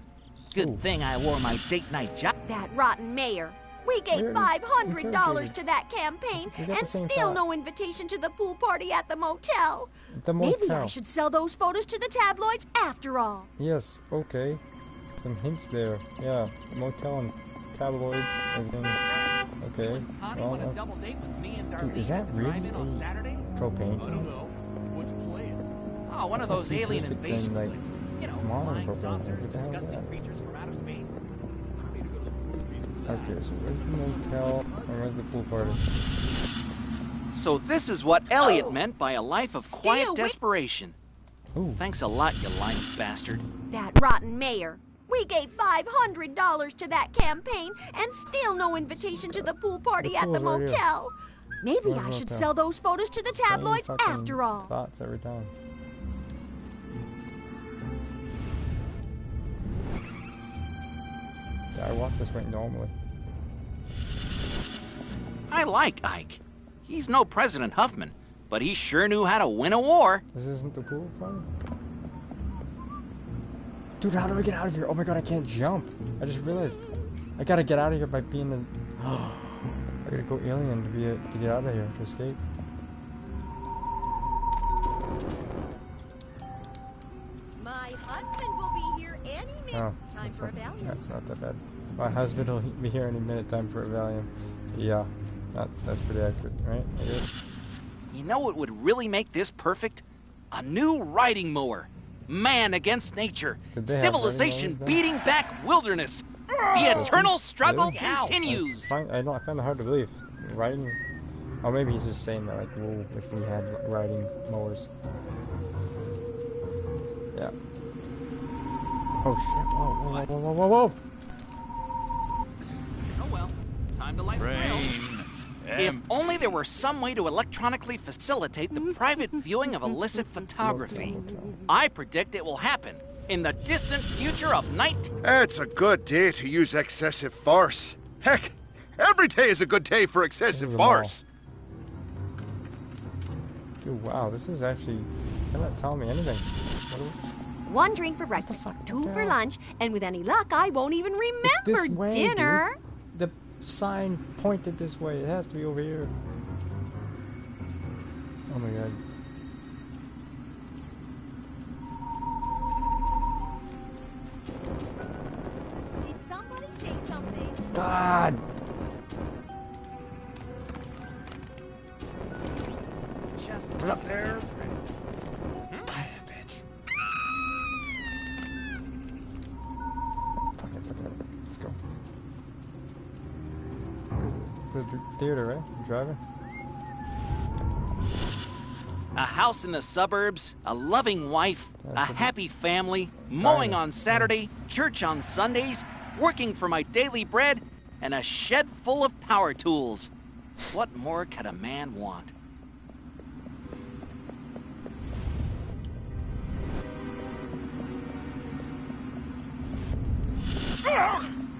Good thing I wore my date night jockeys. That rotten mayor. We gave $500 to that campaign and still no invitation to the pool party at the motel. Maybe I should sell those photos to the tabloids after all. Yes, okay. Some hints there. Yeah, the motel and tabloids as in... Okay. Well, dude, is that really a propane? I don't know. What's playing? Oh, one of those alien invasion like, flicks. You know, modern flying saucers, propane. What the hell is disgusting that? creatures from outer space. Okay, so where's the motel and where's the pool party? So this is what Elliot meant by a life of quiet desperation. Ooh. Thanks a lot, you lying bastard. That rotten mayor. We gave $500 to that campaign and still no invitation to the pool party at the motel. Maybe I should sell those photos to the tabloids after all. Thoughts every time. I walk this way normally. I like Ike. He's no President Huffman, but he sure knew how to win a war. This isn't the pool party? Dude, how do I get out of here? Oh my god, I can't jump. I just realized. I gotta get out of here by being as... I gotta go alien to get out of here, to escape. My husband will be here any minute. Time for a Valium. That's not that bad. My husband will be here any minute. Time for a Valium. Yeah, that's pretty accurate, right? I guess. You know what would really make this perfect? A new riding mower. Man against nature. Civilization beating back wilderness. The eternal struggle continues. I find it hard to believe. Riding... Oh, maybe he's just saying that, like, well, if we had riding mowers. Yeah. Oh, shit. Whoa, whoa, whoa, whoa, whoa, whoa! Oh, well. Time to light the grill. If only there were some way to electronically facilitate the private viewing of illicit photography. I predict it will happen in the distant future of night. It's a good day to use excessive force. Heck, every day is a good day for excessive force. Dude, wow, this is actually... You're not telling me anything. One drink for breakfast, two for lunch, and with any luck, I won't even remember dinner. Dude. The sign pointed this way. It has to be over here. Oh my god. Did somebody say something? God! Just up there. Bitch. Fuck it. Let's go. It's the theater, right? You driving? A house in the suburbs, a loving wife, a happy family, mowing on Saturday, church on Sundays, working for my daily bread, and a shed full of power tools. What more could a man want?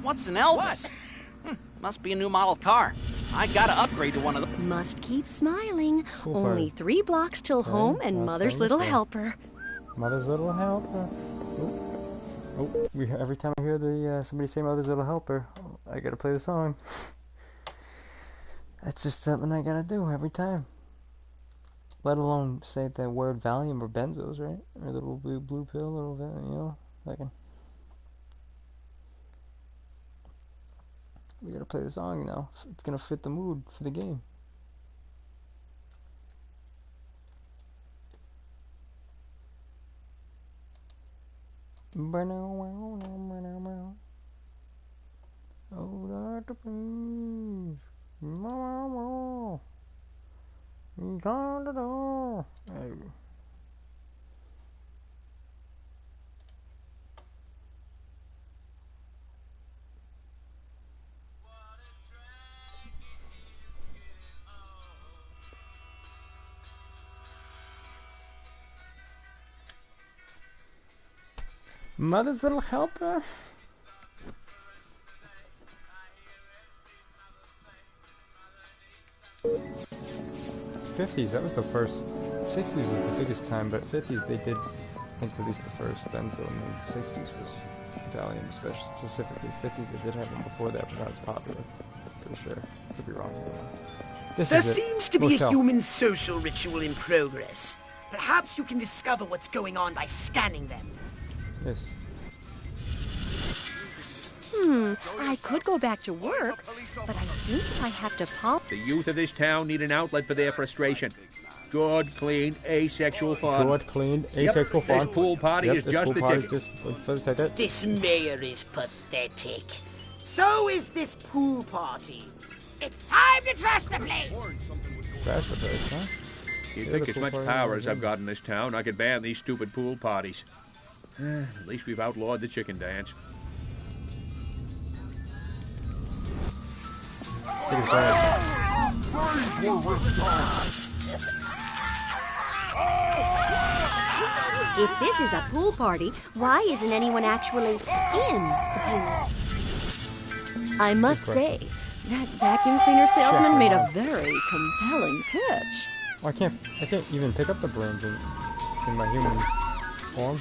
What's an Elvis? Must be a new model car. I gotta upgrade to one of them. Must keep smiling. Cool Only party. 3 blocks till home and I'll Mother's sing little this one. helper. Mother's little helper. Oh, every time I hear the somebody say Mother's little helper, I gotta play the song. That's just something I gotta do every time. Let alone say the word Valium or benzos, right? Or the little blue pill, little you know, we gotta play the song now. It's gonna fit the mood for the game. Oh, Dr. Please. You got the door. Oh. Mother's little helper. '50s, that was the first. '60s was the biggest time, but '50s they did, I think, release the first benzo, and then '60s was Valium, specifically. '50s they did have them before that, but not as popular. Pretty sure. Could be wrong. There seems to be a human social ritual in progress. Perhaps you can discover what's going on by scanning them. Yes. I could go back to work, but I think I have to pop. The youth of this town need an outlet for their frustration. Good, clean, asexual fun. Good, clean, asexual fun. This pool party is just the ticket. This mayor is pathetic. So is this pool party. It's time to trash the place! Trash the place, huh? You think as much power as I've got in this town, I could ban these stupid pool parties. At least we've outlawed the chicken dance. If this is a pool party, why isn't anyone actually in the pool? I must say, that vacuum cleaner salesman made a very compelling pitch. Well, I can't even pick up the brains in my human form.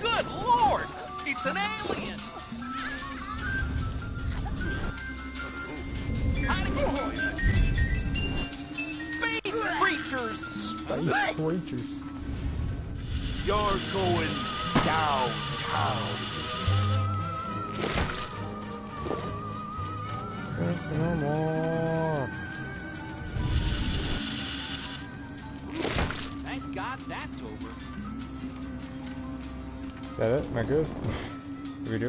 Good Lord! It's an alien! Space creatures! Space creatures. You're going downtown. No more. Thank God that's over. Is that it? Am I good?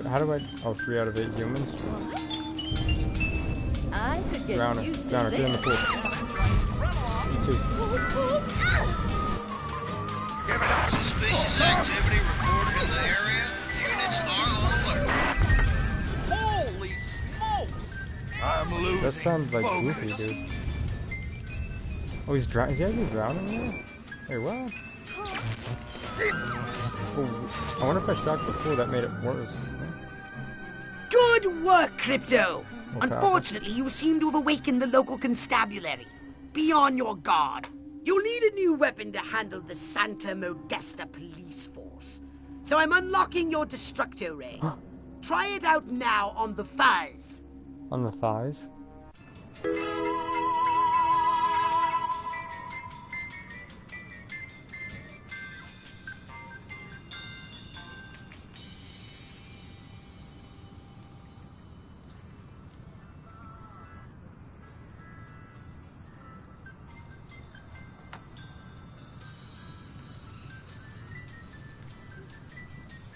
How do I? Oh, 3 out of 8 humans. I could get used to Get in the pool. Me too. Suspicious activity reported in the area. Units are on alert. Holy smokes! I'm losing. That sounds like Goofy, dude. Oh, he's drowning. Is he actually drowning here? Hey, what? Oh, I wonder if I shocked the pool, that made it worse. Good work, Crypto! Okay. Unfortunately, you seem to have awakened the local constabulary. Be on your guard. You'll need a new weapon to handle the Santa Modesta police force. So I'm unlocking your Destructo Ray. Try it out now on the fuzz. On the thighs?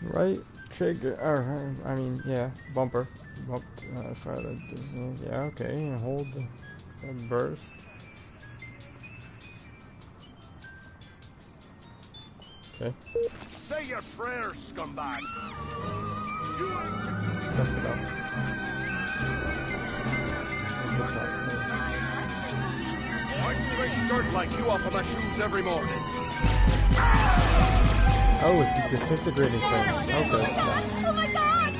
Right trigger, I mean, yeah, bumper. Yeah, okay, and hold the burst. Okay. Say your prayers, scumbag. Let's test it out. I scrape dirt like you off of my shoes every morning. Oh, it's the disintegrating thing. Okay. Oh my God!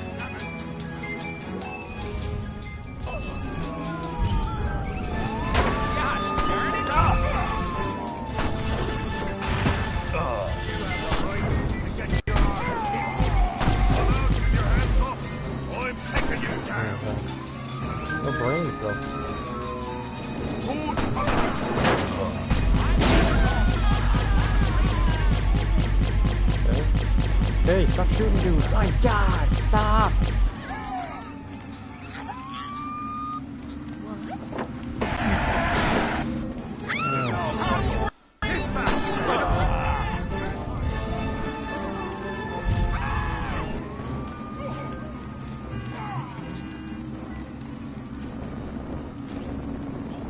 Hey, stop shooting, dude. My God, stop.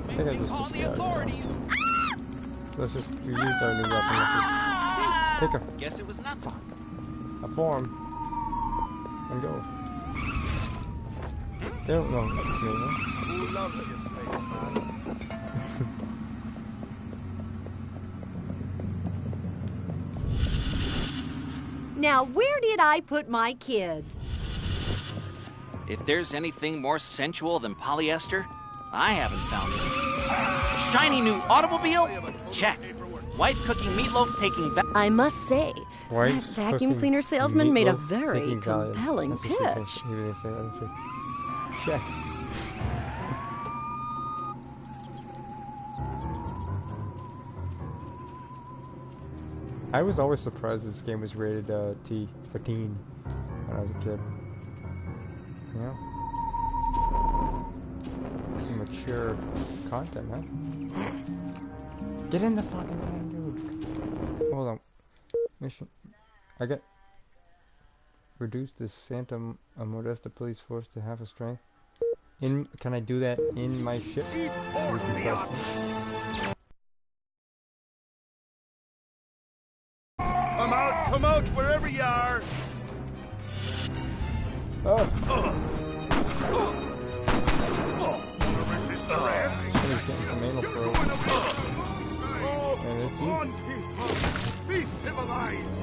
I think I just discarded it. So let's just we used our new weapon. Let's just take a Guess it was nothing. a form and go. They don't know it's me, huh? Who loves you, spaceman? Now, where did I put my kids? If there's anything more sensual than polyester, I haven't found it. Shiny new automobile? Check. Wife cooking meatloaf taking I must say, Wife that vacuum cooking cleaner salesman made a meatloaf very taking Valium. compelling That's what she pitch. said. He didn't say that, did she? Check. I was always surprised this game was rated T for teen when I was a kid. Yeah. Some mature content, man. Get in the fucking thing, dude. Hold on. Mission. I got. Reduce the Santa Modesta police force to half a strength. Can I do that in my ship? Come out, wherever you are. Oh. Resist arrest. He's getting some anal throat. And it's you. Be civilized.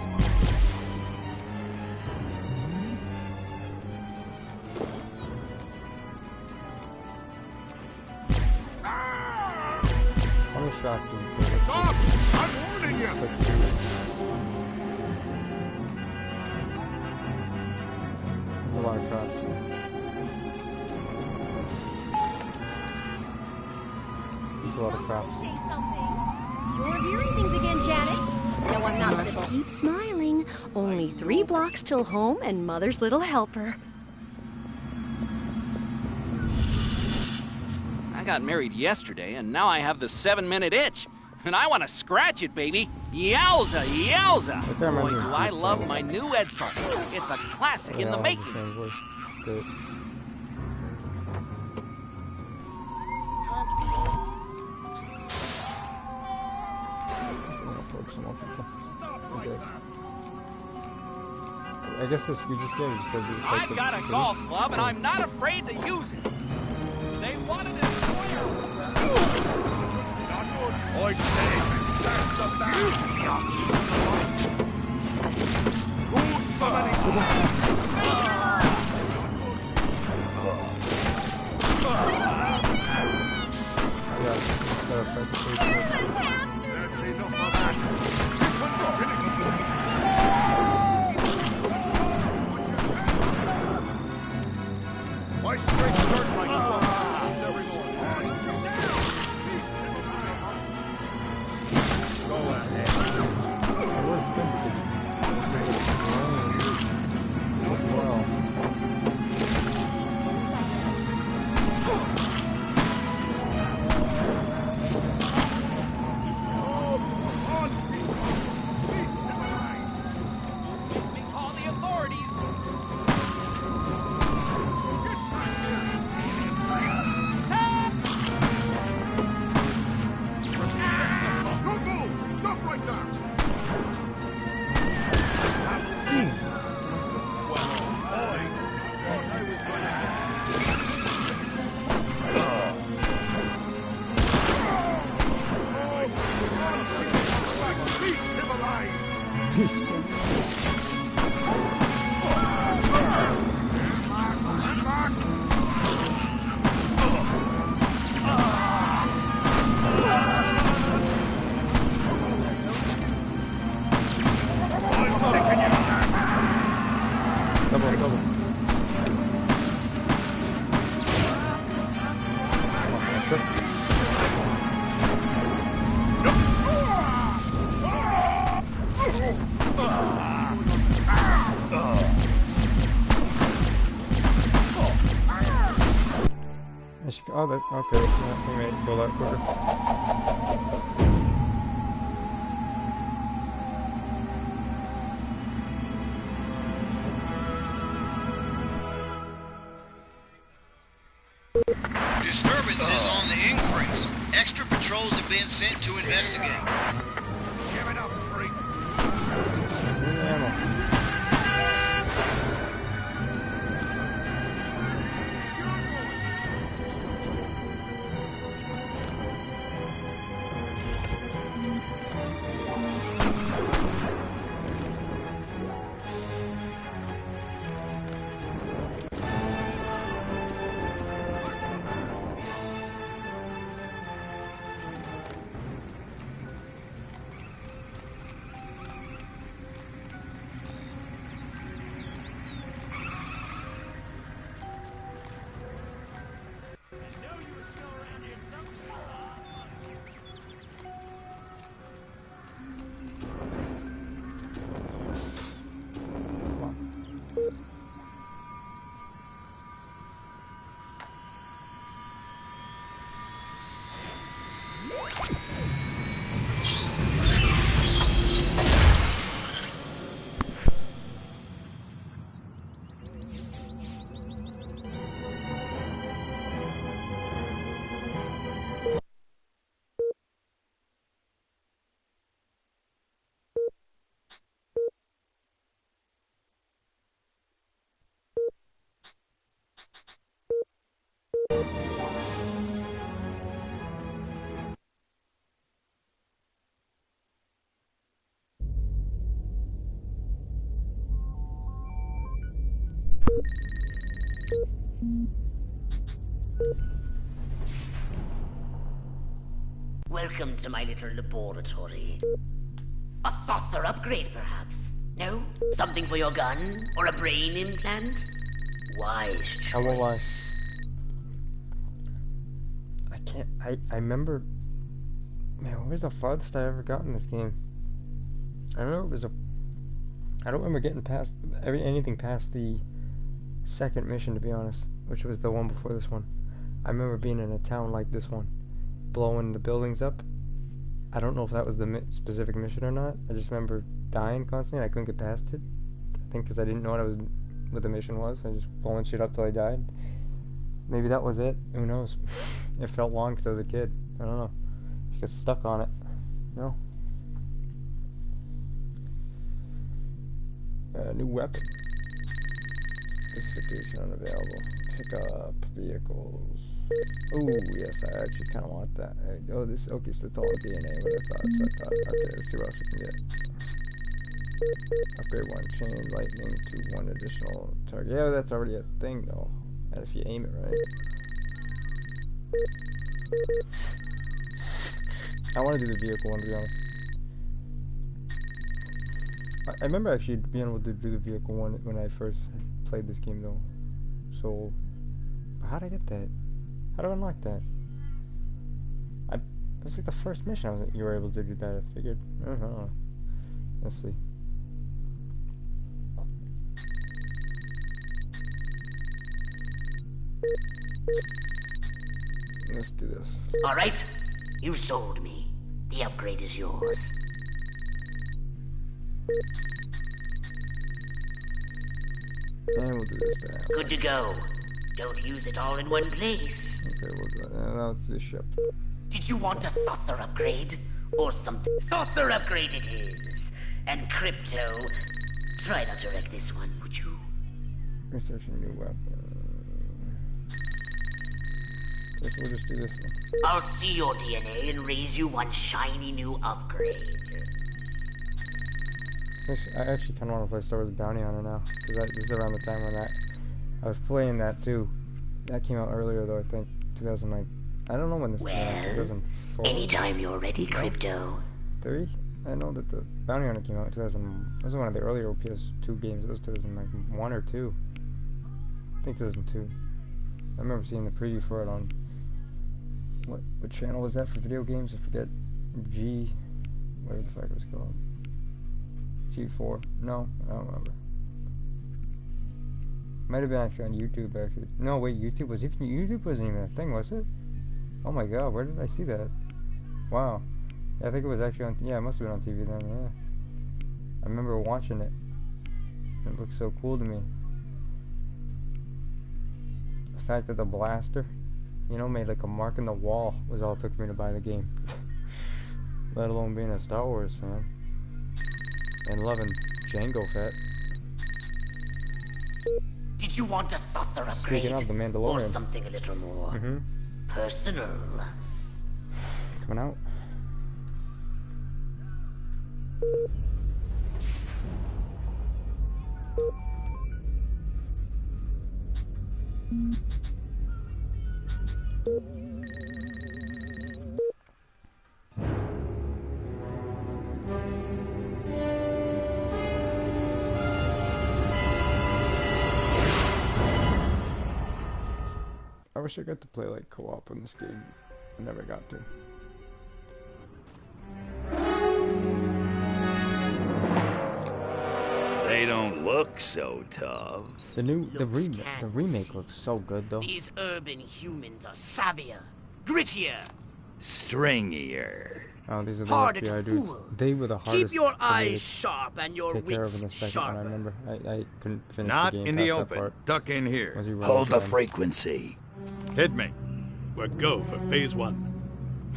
How many shots does it take? Stop! I'm warning you. It's like 2. There's a lot of cops. There's a lot of cops. Say something. You're hearing things again, Janet. No, I'm not. Just keep smiling. Only 3 blocks till home and Mother's little helper. I got married yesterday, and now I have the 7-minute itch. And I want to scratch it, baby. Yowza, yowza. Boy, do I love my new Edsel. It's a classic in the making. Good. I guess this we just did. I've got a golf club, and I'm not afraid to use it. They wanted to I say, that's the back. My strength hurt like bombs, everyone. Go ahead. It works good because well. Oh, that, okay. That thing made it go a lot quicker. Disturbances on the increase. Extra patrols have been sent to investigate. Give it up, freak. Welcome to my little laboratory. A saucer upgrade, perhaps? No? Something for your gun? Or a brain implant? Wise choice. I can't... I remember... Man, what was the farthest I ever got in this game? I remember it was a... I don't remember getting past... anything past the second mission, to be honest. Which was the one before this one. I remember being in a town like this one. Blowing the buildings up. I don't know if that was the specific mission or not. I just remember dying constantly. I couldn't get past it. I think because I didn't know what the mission was. I just blowing shit up till I died. Maybe that was it. Who knows? It felt long because I was a kid. I don't know. Just got stuck on it. No. New weapon. Specification unavailable. Pick up vehicles. Oh yes, I actually kind of want that. Oh, this okay, so it's all DNA. What I thought. So I thought, okay, let's see what else we can get. Upgrade one chain lightning to one additional target. Yeah, that's already a thing though. And if you aim it right. I want to do the vehicle one, to be honest. I remember actually being able to do the vehicle one when I first played this game though. So, how did I get that? How do I unlock that? It was like the first mission you were able to do that, I figured. I don't know. Let's see. Let's do this. Alright, you sold me. The upgrade is yours. And we'll do this then. Good to go. Don't use it all in one place. Okay, we'll do it. Now it's the ship. Did you want a saucer upgrade? Or something? Saucer upgrade it is. And Crypto, try not to wreck this one, would you? Researching a new weapon. Guess we'll just do this one. I'll see your DNA and raise you one shiny new upgrade. I actually kind of want to play Star Wars Bounty Hunter now, because this is around the time when I was playing that too. That came out earlier though, I think 2009. I don't know when this came out. 2004. Anytime you're ready, Crypto. 3? I know that the Bounty Hunter came out in 2000. It was one of the earlier PS2 games. It was 2001 or 2. I think 2002. I remember seeing the preview for it on what channel was that for video games? I forget. Whatever the fuck it was called. G4. No, I don't remember. Might have been actually on YouTube, actually. No, wait, YouTube wasn't even a thing, was it? Oh my god, where did I see that? Wow. Yeah, I think it was actually on, yeah, it must have been on TV then, yeah. I remember watching it. It looked so cool to me. The fact that the blaster, you know, made like a mark in the wall was all it took me to buy the game. Let alone being a Star Wars fan. And loving Jango Fett. Did you want a saucer upgrade? Speaking of the Mandalorian. Or something a little more personal? Coming out. I wish I got to play like co-op in this game. I never got to. They don't look so tough. The remake looks so good though. These urban humans are savvier, grittier, stringier. Oh, these are the harder FBI to dudes. fool. They were the hardest. Keep your eyes sharp and your take care of in the wits second sharper. one. I remember. I couldn't finish Not the game in past the that open. part. Duck in here. Was he running Hold the from? frequency. Hit me. We're go for phase 1.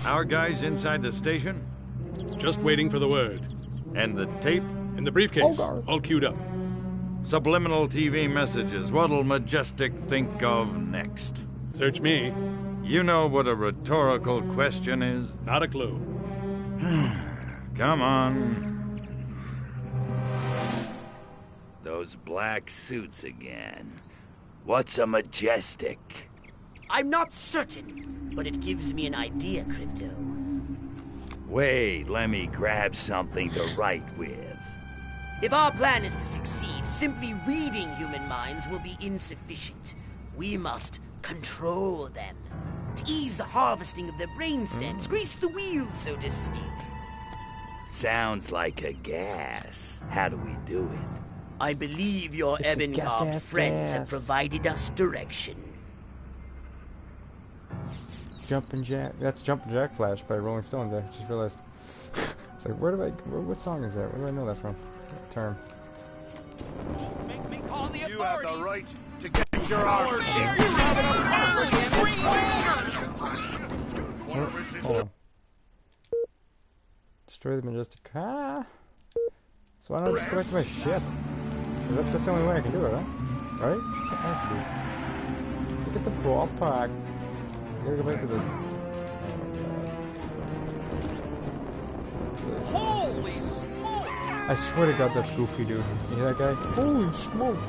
Our guys inside the station? Just waiting for the word. And the tape? In the briefcase. All queued up. Subliminal TV messages. What'll Majestic think of next? Search me. You know what a rhetorical question is? Not a clue. Come on. Those black suits again. What's a Majestic? I'm not certain, but it gives me an idea, Crypto. Wait, let me grab something to write with. If our plan is to succeed, simply reading human minds will be insufficient. We must control them. To ease the harvesting of their brainstems, grease the wheels, so to speak. Sounds like a gas. How do we do it? I believe your It's a ebon-garbed friends have gas. provided us direction. Jumpin' Jack. That's Jumpin' Jack Flash by Rolling Stones. I just realized. It's like, what song is that? Where do I know that from? That term. You have the right to get your arse. Hold on. Destroy the Majestic. Ah! So why don't I just go back to my ship? That's the only way I can do it, huh? Right? That has to be. Look at the ballpark. Gotta go back to the... Holy smokes! I swear to God, that's Goofy, dude. You hear that guy? Holy smokes!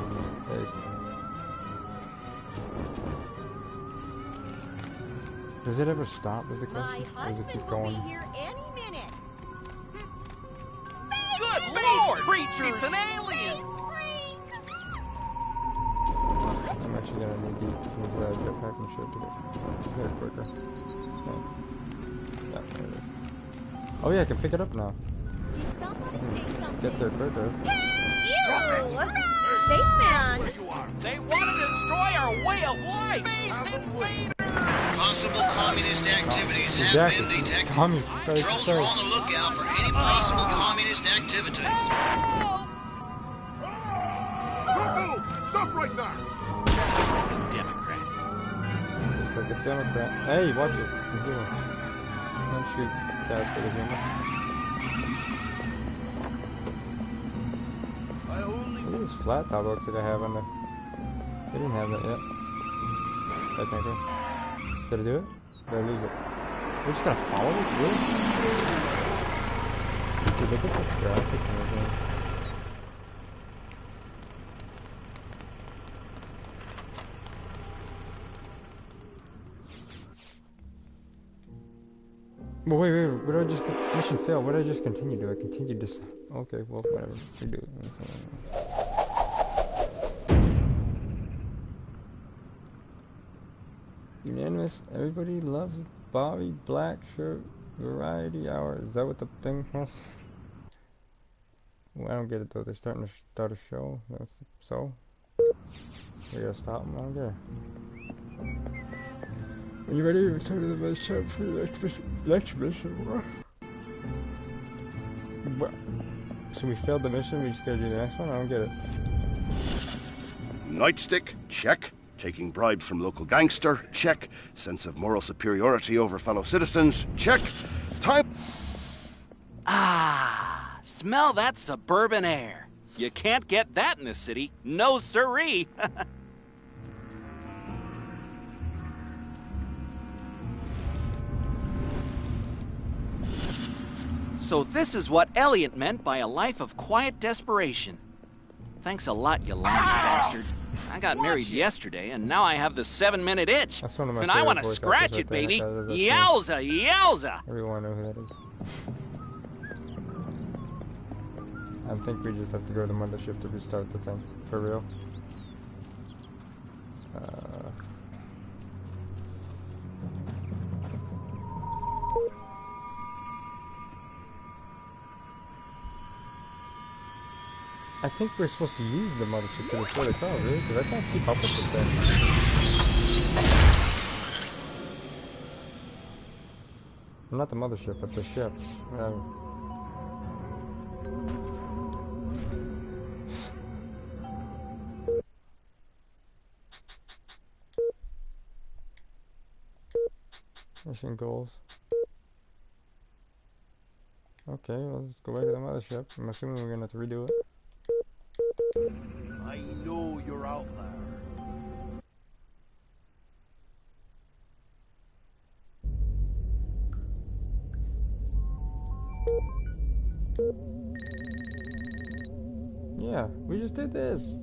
That is... Does it ever stop, is the question? Or does it keep going? Here any minute. Good lord! Creature! It's an alien! I'm actually gonna need these jetpack and shit to get it quicker. Okay. Yeah, there it is. Oh yeah, I can pick it up now. Get there quicker. Spaceman! They want to destroy our way of life! Possible communist activities have Exactly. been detected. Tommy, Patrols are on the lookout for any possible communist activities. Stop right there! Democrat. Just like a Democrat. Hey, watch it. You're doing. Don't shoot Casper the Humor. Look at this flat top box that I have on the... They didn't have that yet. Technically. Did I do it? Did I lose it? We're just gonna follow it? Really? Dude, look at the graphics and everything. Well, wait, what did I just... Mission failed. What did I just continue to? I continued to... Okay, well, whatever. Redo it. Unanimous. Everybody loves Bobby Black shirt variety hour. Is that what the thing was? Well, I don't get it though. They're starting to start a show. That's so. We gotta stop him. Okay. Are you ready to return to the best shop for the next mission? What? So we failed the mission, we just gotta do the next one? I don't get it. Nightstick, check. Taking bribes from local gangster, check. Sense of moral superiority over fellow citizens, check. Time... Ah, smell that suburban air. You can't get that in this city. No siree. So this is what Elliot meant by a life of quiet desperation. Thanks a lot, you lying bastard. I got married yesterday, and now I have the 7-minute itch. That's one of my and I want to favorite voice scratch actors it, right baby. there. Yowza, yowza. Everyone knows who that is. I think we just have to go to mothership to restart the thing. For real. I think we're supposed to use the mothership to destroy the crowd, really? Because I can't keep up with this thing. Not the mothership, but the ship. Mission goals. Okay, well, let's go back to the mothership. I'm assuming we're gonna have to redo it. I know you're out there. Yeah, we just did this.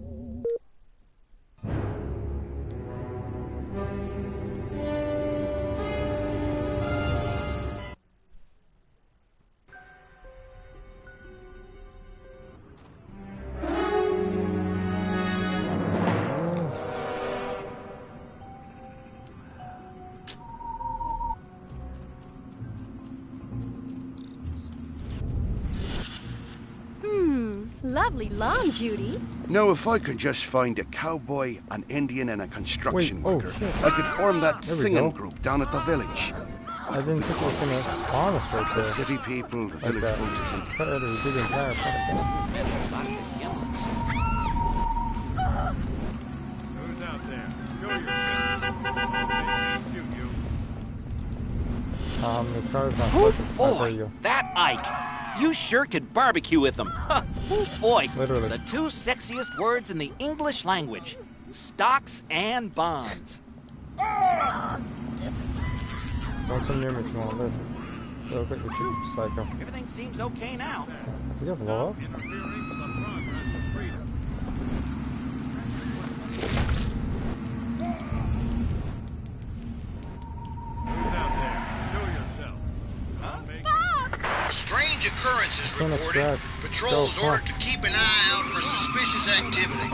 Lovely lawn, Judy. Now, if I could just find a cowboy, an Indian, and a construction worker, I could form that singing group down at the village. I didn't think it was gonna spawn us right there. The city people, the like village that. voters, and... We did the entire thing. Who's out there? Show yourself. Make me shoot you. The car's not Oh fucking. boy, that Ike. You sure could barbecue with them. Oh boy, literally. The two sexiest words in the English language. Stocks and bonds. Don't come near me if you want to live. So look like the cheap psycho. Everything seems okay now. Is he gonna blow up? Strange occurrences reported. Patrols ordered to keep an eye out for suspicious activity.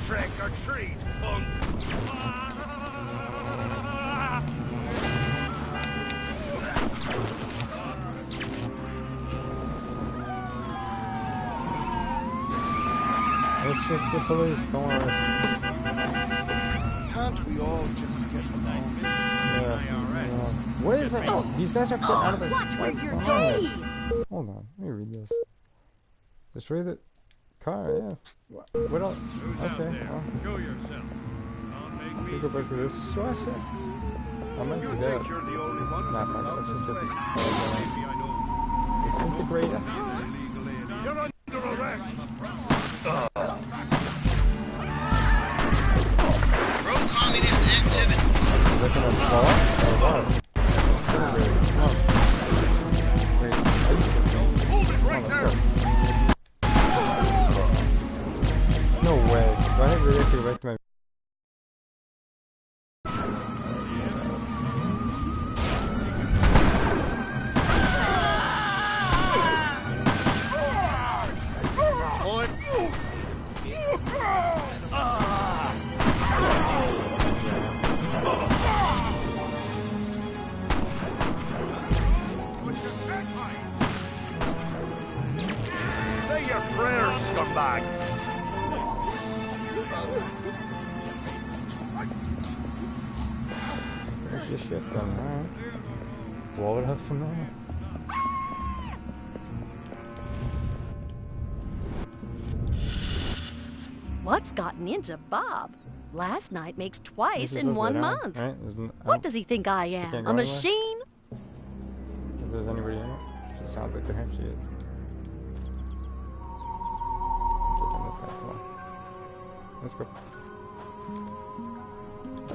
Trick or treat, punk. It's just the police, don't worry. Can't we all just get along? Yeah. What is it? Oh, these guys are put out of the... Watch where you're going! Hold on, let me read this. Destroy the car, yeah. What else? Okay, well. Show yourself. We go back to this source. I might do that. Nah, fuck, let's just get the... Disintegrator. You're under arrest! Pro-communist activity. Is that gonna fall? Or what? Disintegrator, come on. Wait, Hold it right there! No way. Do I have to go back to my... Your shit done, alright. Blow it up from there. What's gotten into Bob? Last night makes twice This in is 1 it, month. Right? What does he think I can't am? go A anywhere? machine? If there's anybody in it, she sounds like there she is. Get in with that, come on. Let's go.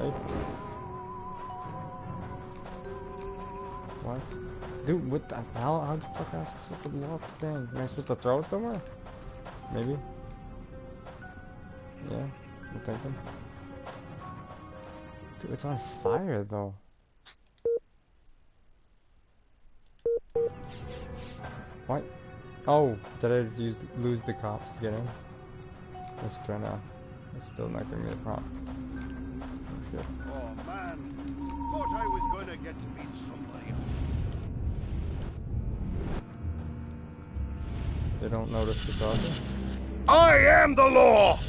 Right? What? Dude, what the hell? How the fuck am I supposed to blow up the thing? Am I supposed to throw it somewhere? Maybe? Yeah, I'm thinking. Dude, it's on fire though. What? Oh, did I lose the cops to get in? Let's try now. It's still not giving me the prompt. Oh shit. Oh man, thought I was gonna get to meet somebody. They don't notice the saucer? I am the law!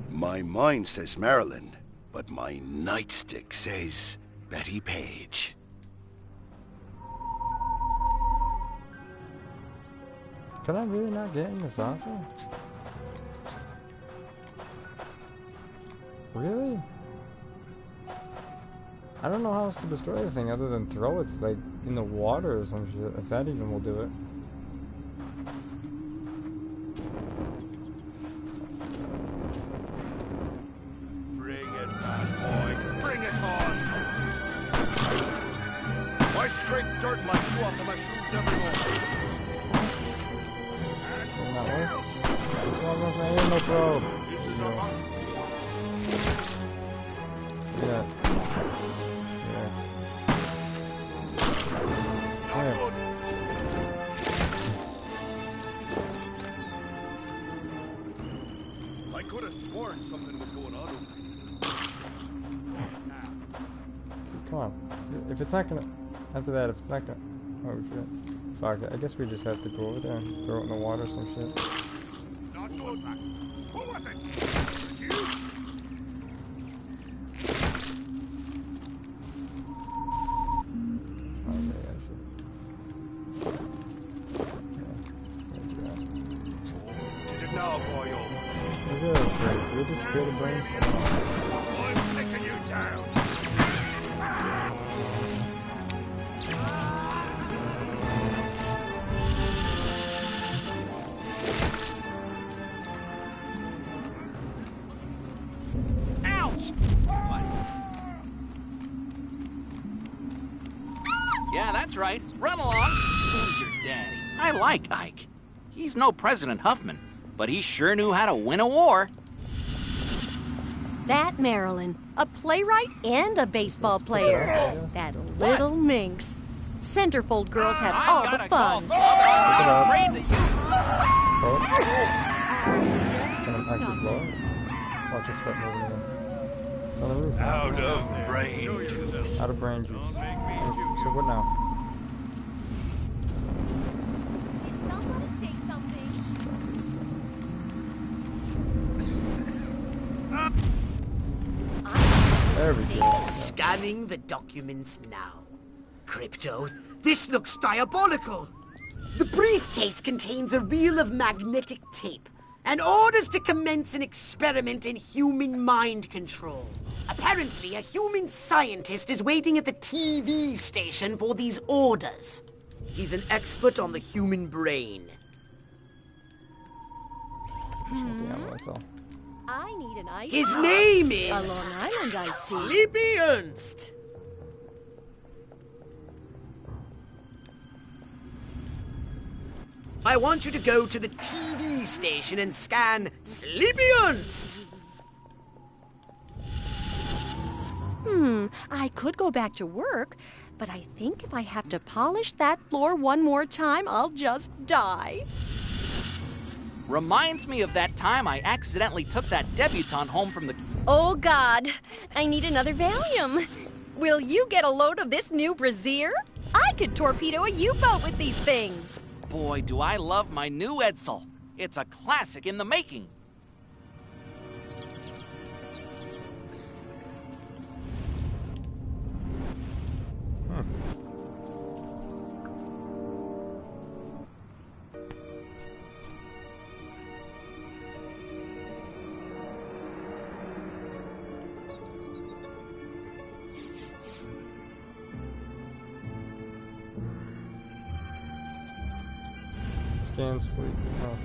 My mind says Marilyn, but my nightstick says Betty Page. Can I really not get in the saucer? Really? I don't know how else to destroy the thing other than throw it like in the water or some shit, if that even will do it. Bring it, bad boy. Bring it on! I scrape dirt like you off of my shoes every morning. Doesn't that work? What's wrong with my ammo probe? This is a lot. Yeah. Yes. Here. I could have sworn something was going on over Come on. If it's not gonna... After that, if it's not gonna... Oh shit. Fuck it. I guess we just have to go over there and throw it in the water or some shit. Not good. Who was it? You? Okay, I should... Did it now, boyo? Where's the other brains? Did they disappear the brains? I'm taking you down. Ouch! What? Yeah, that's right. Run along. Who's your daddy? I like Ike. He's no President Huffman, but he sure knew how to win a war. That Marilyn, a playwright and a baseball player. That little minx. Centerfold girls have all the fun. It's gonna actually blow it. Watch it start moving again. It's on the roof. Out of brain. Out of brain juice. So what now? Somebody say something. There we go. Scanning the documents now. Crypto, this looks diabolical. The briefcase contains a reel of magnetic tape and orders to commence an experiment in human mind control. Apparently, a human scientist is waiting at the TV station for these orders. He's an expert on the human brain. That's all. I need an ice. His name is... A Long Island iced tea. Sleepy Ernst. I want you to go to the TV station and scan Sleepy Ernst. I could go back to work, but I think if I have to polish that floor one more time, I'll just die. Reminds me of that time I accidentally took that debutante home from the... Oh, God. I need another Valium. Will you get a load of this new brassiere? I could torpedo a U-boat with these things. Boy, do I love my new Edsel. It's a classic in the making. can't sleep. Oh.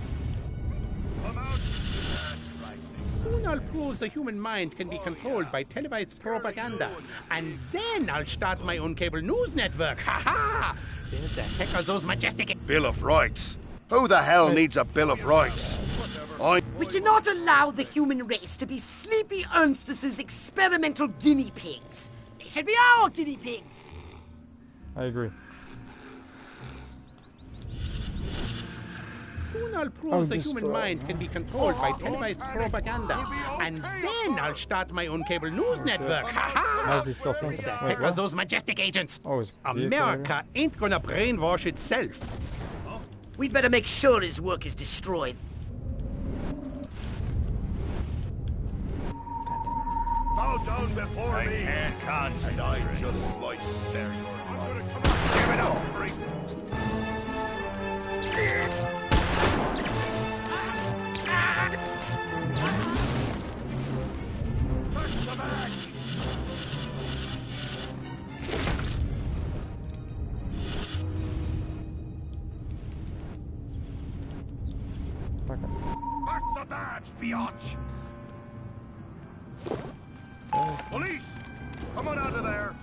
Soon I'll prove the human mind can be controlled by televised propaganda. And then I'll start my own cable news network. Ha ha! There's a heck of those majestic... Bill of Rights? Who the hell needs a Bill of Rights? We cannot allow the human race to be Sleepy Ernstus's experimental guinea pigs. They should be our guinea pigs. I agree. Soon I'll prove the human mind can be controlled by televised propaganda. And then I'll start my own cable news network. Ha ha! How's he still thinking? There's a Wait, heck what? of those majestic agents. Oh, his America ain't gonna brainwash itself. We'd better make sure his work is destroyed. Bow down before me. I can't concentrate. And I just might spare your life. Give it up. Back the badge, biatch! Police! Come on out of there!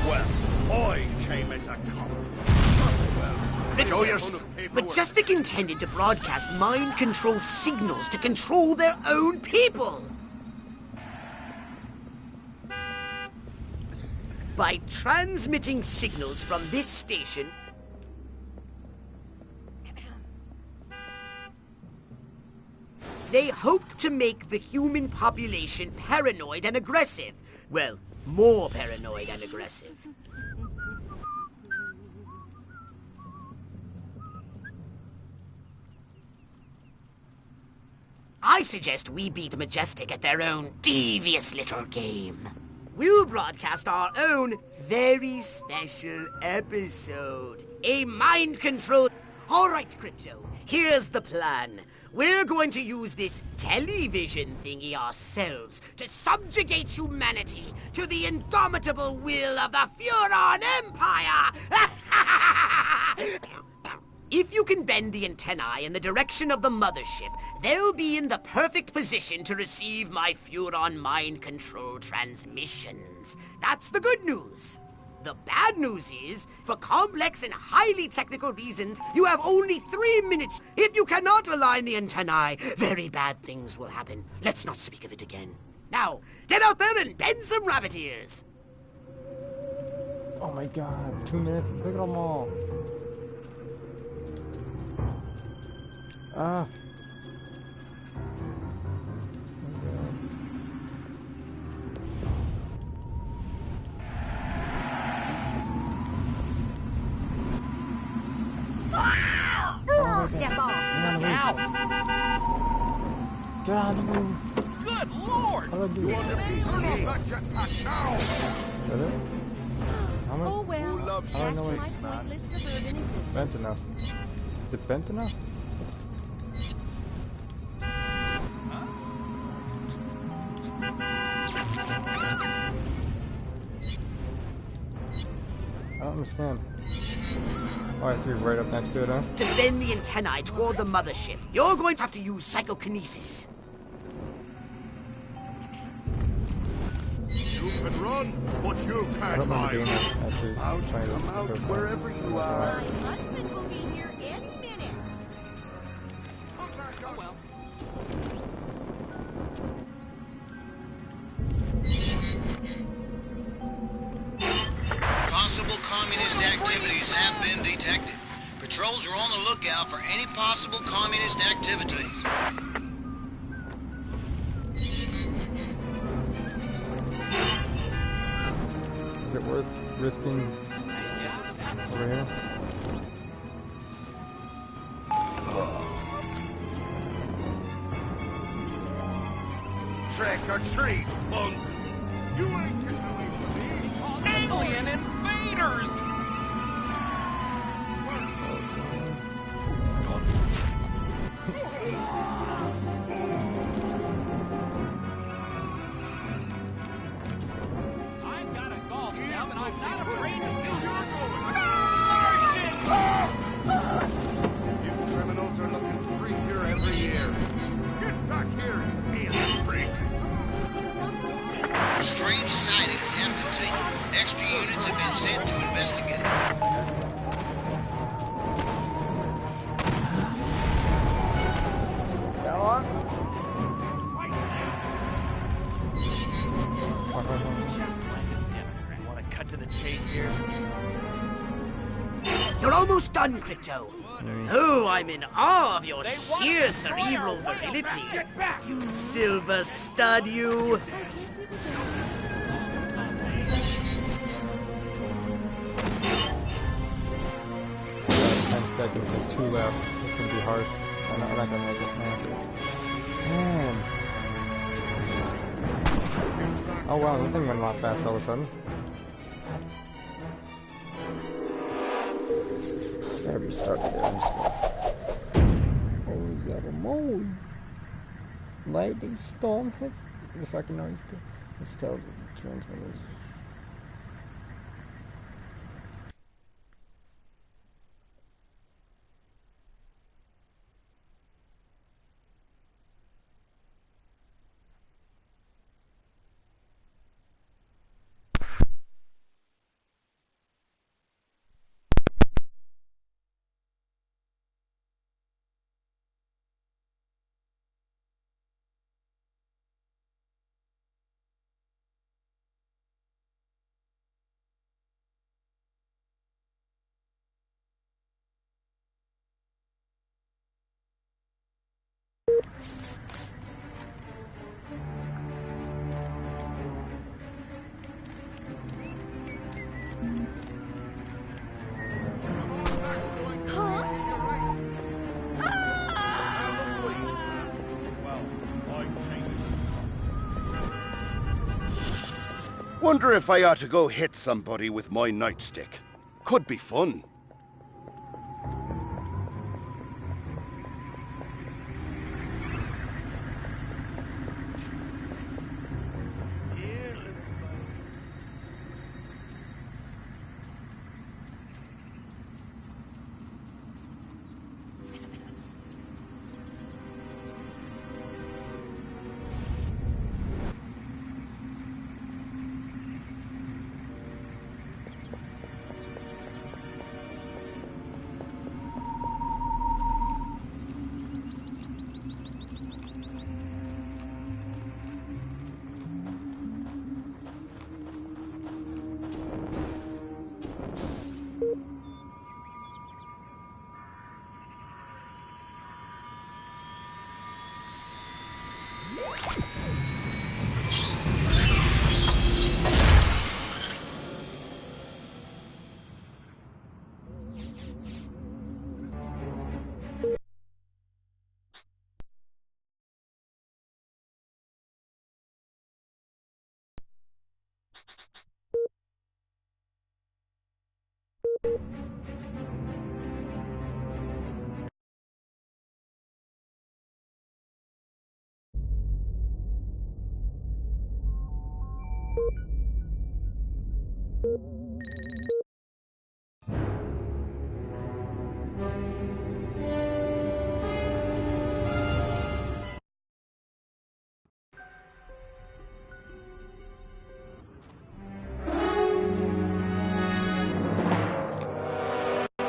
Well, I came as a cop. Show your Majestic intended to broadcast mind control signals to control their own people. By transmitting signals from this station, they hoped to make the human population paranoid and aggressive. Well, more paranoid and aggressive. I suggest we beat Majestic at their own devious little game. We'll broadcast our own very special episode. A mind control... All right, Crypto, here's the plan. We're going to use this television thingy ourselves to subjugate humanity to the indomitable will of the Furon Empire! If you can bend the antennae in the direction of the mothership, they'll be in the perfect position to receive my Furon mind control transmissions. That's the good news. The bad news is, for complex and highly technical reasons, you have only 3 minutes. If you cannot align the antennae, very bad things will happen. Let's not speak of it again. Now, get out there and bend some rabbit ears. Oh my god, 2 minutes. Look at them all. Ah. Oh, step off. Ow. Get out of the room. Good lord! How do I do this? Turn off that jetpack now! Is it? How am I? Oh well, How do I back know to my it's pointless suburban existence. bent enough? Is it bent enough? I don't understand. Oh, I have to be right up next to it, huh? To bend the antennae toward the mothership, you're going to have to use psychokinesis. You can run, but you I can't don't mind doing hide. that, actually. Out, trying to come out, go for wherever it. you My are. husband will be here any minute. Oh well. Possible communist activities have been detected. Patrols are on the lookout for any possible communist activities. Is it worth risking over here? Trick or treat, punk! You ain't getting away from me! Alien invaders! not afraid to kill your You criminals are looking freakier every year. Get back here, alien freak! Strange sightings have continued. Extra units have been sent to investigate. You're almost done, Crypto. Oh, I'm in awe of your sheer cerebral virility. You silver stud, you. 10 seconds, there's 2 left. It's gonna be harsh. I'm not gonna make it, man. Oh wow, this thing went a lot faster all of a sudden. Gotta restart the damn stuff. Holy level mode. Lightning storm hits. The fucking noise too. This tells you transmitters. Wonder if I ought to go hit somebody with my nightstick. Could be fun.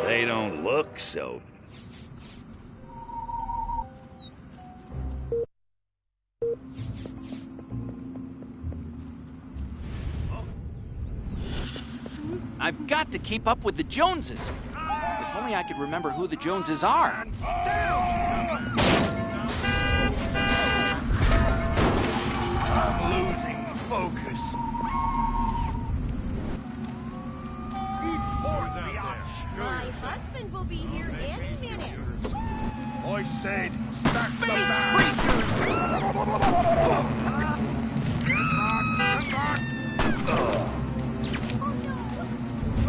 They don't look so. I've got to keep up with the Joneses. If only I could remember who the Joneses are. I'm losing focus. My husband will be here any minute. I said, start the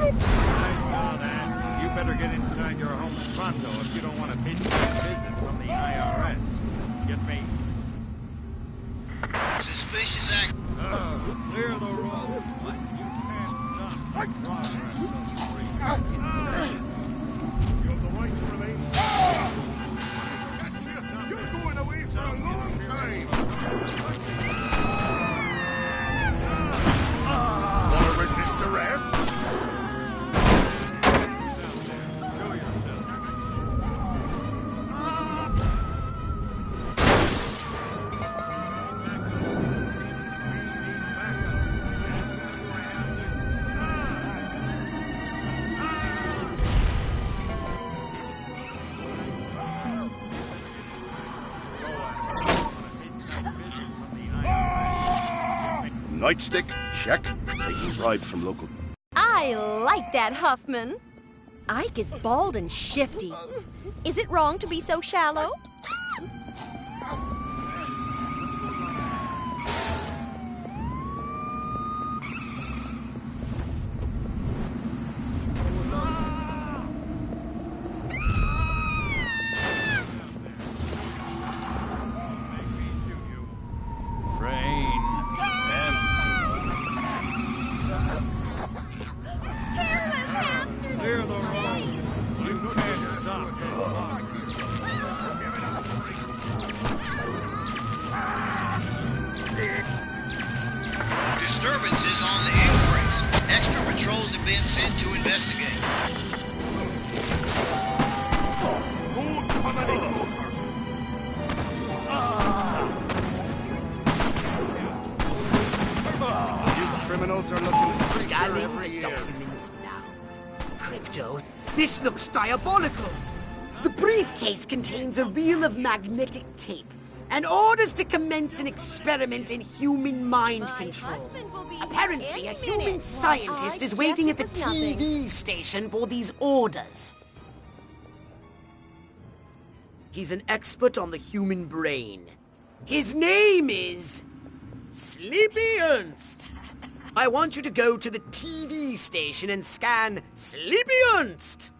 I saw that. You better get inside your home pronto if you don't want a visit from the IRS. Get me? Suspicious act. Clear the road. What? You can't stop. Nightstick, check. Taking bribes from local. I like that, Huffman. Ike is bald and shifty. Is it wrong to be so shallow? Disturbances on the increase. Extra patrols have been sent to investigate. You criminals are looking stricter Scanning every the year. documents now. Crypto, this looks diabolical. The briefcase contains a reel of magnetic tape and orders to commence an experiment in human mind control. Apparently, a human scientist is waiting at the TV station for these orders. He's an expert on the human brain. His name is Sleepy Ernst. I want you to go to the TV station and scan Sleepy Ernst.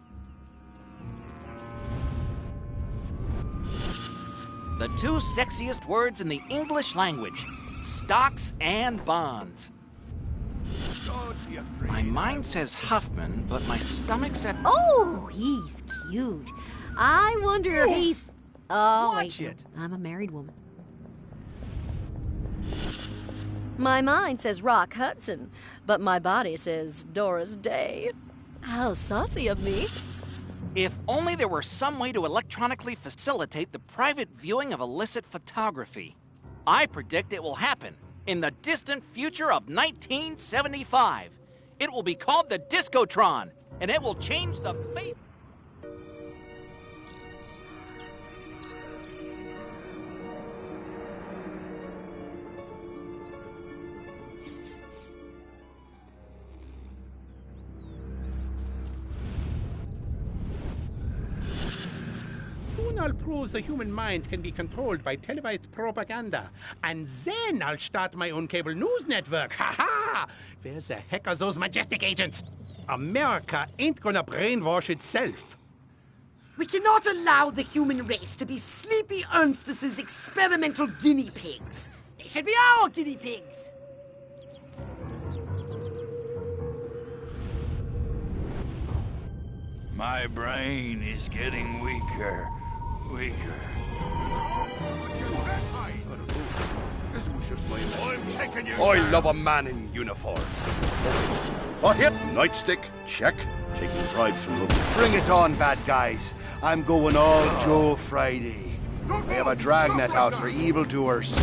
The two sexiest words in the English language. Stocks and bonds. My mind says Huffman, but my stomach said... Oh, he's cute. I wonder if he's... Oh, Watch wait. it. I'm a married woman. My mind says Rock Hudson, but my body says Doris Day. How saucy of me. If only there were some way to electronically facilitate the private viewing of illicit photography. I predict it will happen in the distant future of 1975. It will be called the Discotron, and it will change the face... Soon I'll prove the human mind can be controlled by televised propaganda. And then I'll start my own cable news network. Ha ha! Where the heck are those majestic agents? America ain't gonna brainwash itself. We cannot allow the human race to be Sleepy Ernst's experimental guinea pigs. They should be our guinea pigs. My brain is getting weaker. This was just my I'm taking you I down. love a man in uniform. A hit. Nightstick, check. Taking bribes from local. Bring it on, bad guys. I'm going all Joe Friday. I have a dragnet out for evildoers.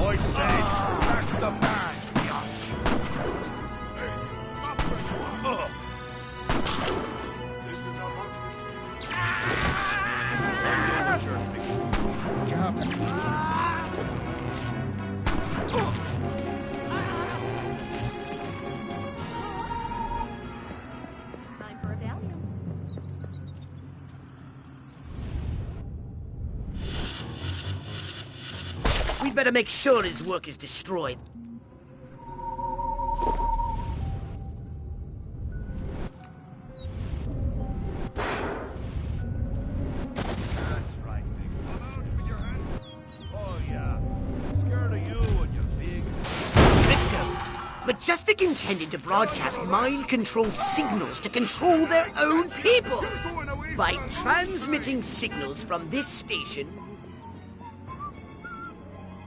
I say, back the badge, biatch. This is a Time for a Valium. We'd better make sure his work is destroyed. Majestic intended to broadcast mind control signals to control their own people. By transmitting signals from this station...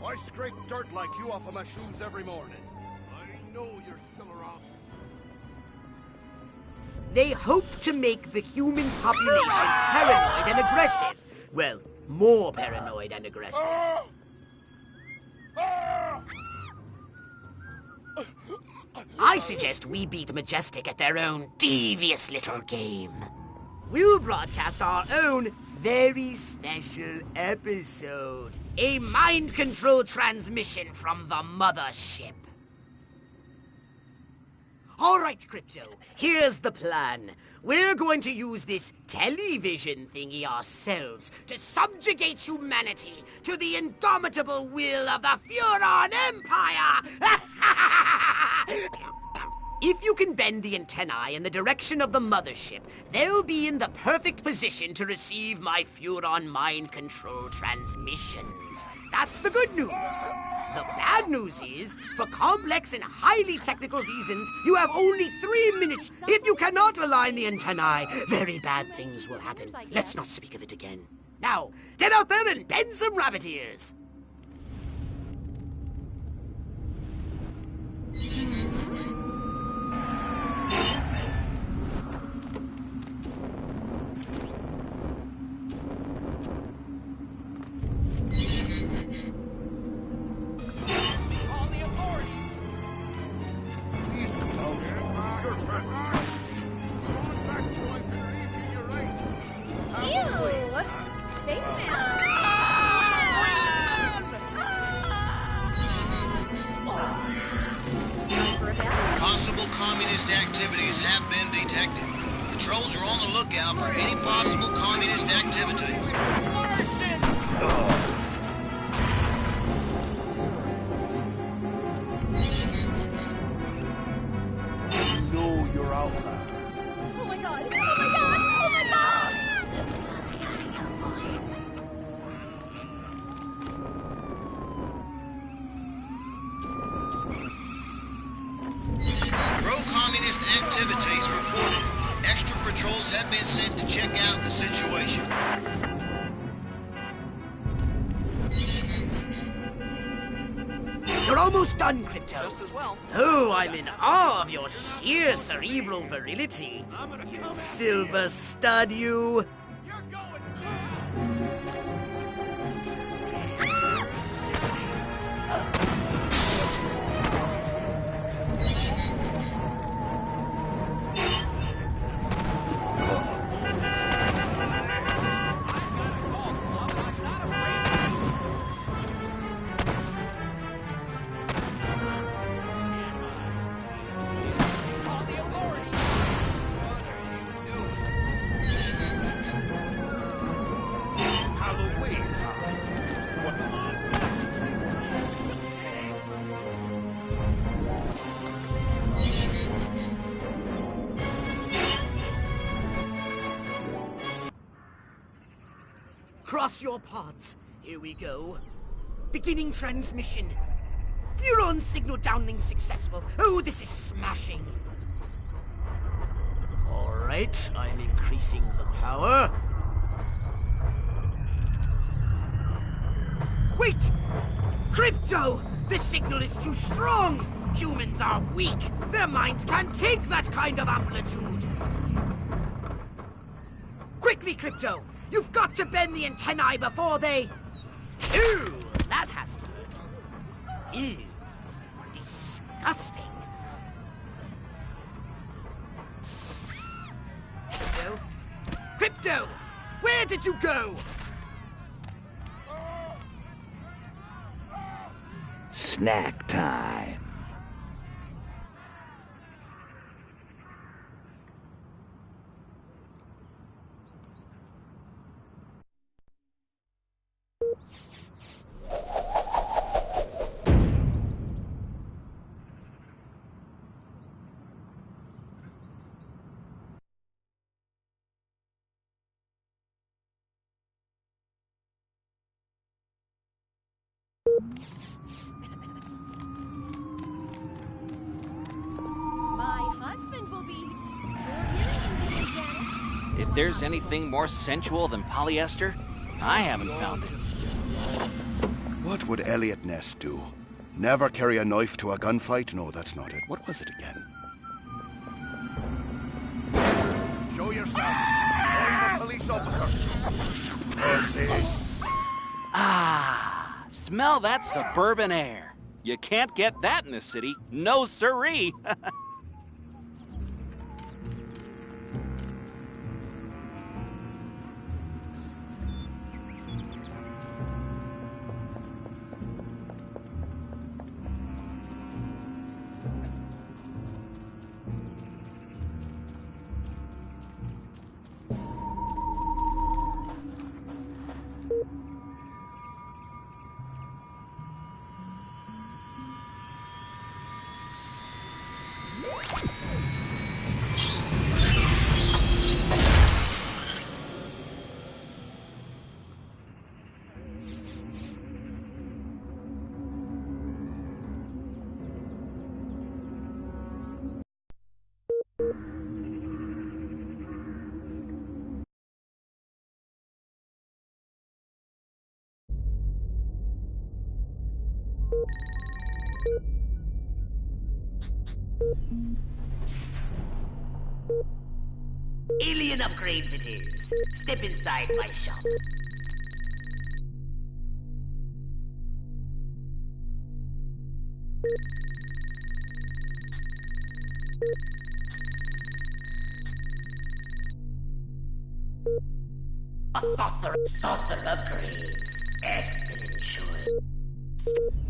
I scrape dirt like you off of my shoes every morning. I know you're still around. They hope to make the human population paranoid and aggressive. Well, more paranoid and aggressive. I suggest we beat Majestic at their own devious little game. We'll broadcast our own very special episode. A mind control transmission from the mothership. All right, Crypto, here's the plan. We're going to use this television thingy ourselves to subjugate humanity to the indomitable will of the Furon Empire! If you can bend the antennae in the direction of the mothership, they'll be in the perfect position to receive my Furon mind control transmissions. That's the good news. The bad news is, for complex and highly technical reasons, you have only 3 minutes. If you cannot align the antennae, very bad things will happen. Let's not speak of it again. Now, get out there and bend some rabbit ears. Possible communist activities have been detected. Patrols are on the lookout for any possible communist activities. I know you're out there. Oh my god! Oh my god! Oh my god! Pro-communist activities reported. Extra patrols have been sent to check out the situation. You're almost done, Crypto. Just as well. Oh, I'm in awe of your sheer cerebral virility. You silver stud, you. Cross your pods. Here we go. Beginning transmission. Furon signal downlink successful. Oh, this is smashing. All right, I'm increasing the power. Wait! Crypto! The signal is too strong! Humans are weak. Their minds can't take that kind of amplitude. Quickly, Crypto! You've got to bend the antennae before they... Ew, that has to hurt. Ew, disgusting. Crypto? Crypto! Where did you go? Snack time. If there's anything more sensual than polyester, I haven't found it. What would Elliot Ness do? Never carry a knife to a gunfight? No, that's not it. What was it again? Show yourself. I'm a police officer. Pussies. Ah, smell that suburban air. You can't get that in the city. No siree. Alien upgrades it is. Step inside my shop. A saucer upgrades. Excellent choice.